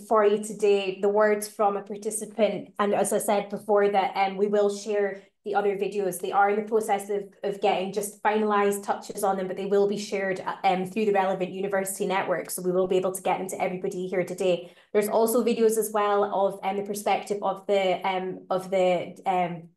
for you today. The words from a participant, and as I said before, that we will share the other videos. They are in the process of getting just finalised touches on them, but they will be shared through the relevant university network, so we will be able to get them to everybody here today. There's also videos as well of the perspective of the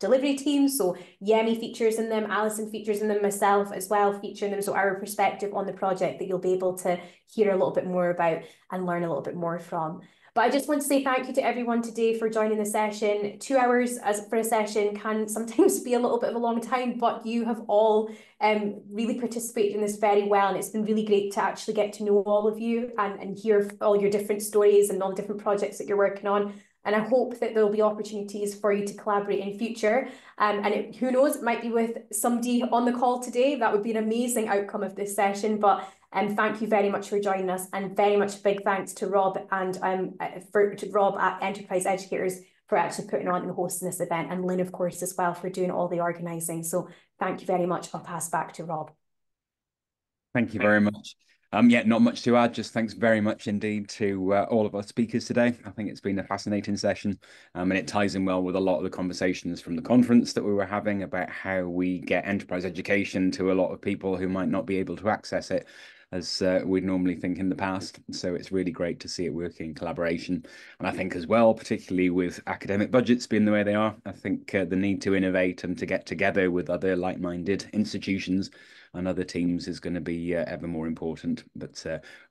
delivery team. So Yemi features in them, Alison features in them, myself as well feature in them. So our perspective on the project that you'll be able to hear a little bit more about and learn a little bit more from. But I just want to say thank you to everyone today for joining the session. 2 hours for a session can sometimes be a little bit of a long time, but you have all really participated in this very well, and it's been really great to actually get to know all of you and hear all your different stories and all the different projects that you're working on. And I hope that there will be opportunities for you to collaborate in future. Who knows, it might be with somebody on the call today. That would be an amazing outcome of this session. But thank you very much for joining us, and very much big thanks to Rob and to Rob at Enterprise Educators for actually putting on and hosting this event, and Lynn, of course, as well, for doing all the organising. So thank you very much. I'll pass back to Rob. Thank you very much. Yeah, not much to add. Just thanks very much indeed to all of our speakers today. I think it's been a fascinating session, and it ties in well with a lot of the conversations from the conference that we were having about how we get enterprise education to a lot of people who might not be able to access it as we'd normally think in the past. So it's really great to see it working in collaboration. And I think as well, particularly with academic budgets being the way they are, I think the need to innovate and to get together with other like-minded institutions and other teams is going to be ever more important. But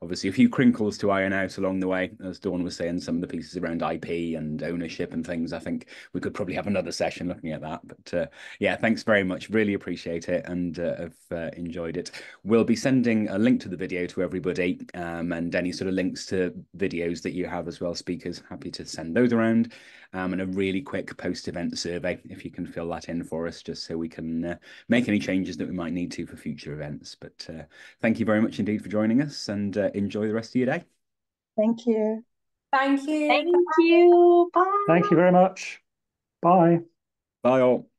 obviously a few crinkles to iron out along the way. As Dawn was saying, some of the pieces around IP and ownership and things, I think we could probably have another session looking at that. But yeah, thanks very much. Really appreciate it, and have enjoyed it. We'll be sending a link to the video to everybody, and any sort of links to videos that you have as well, speakers, happy to send those around. And a really quick post-event survey, if you can fill that in for us, just so we can make any changes that we might need to for future events. But thank you very much indeed for joining us, and enjoy the rest of your day. Thank you. Thank you. Thank you. Bye. Thank you very much. Bye. Bye all.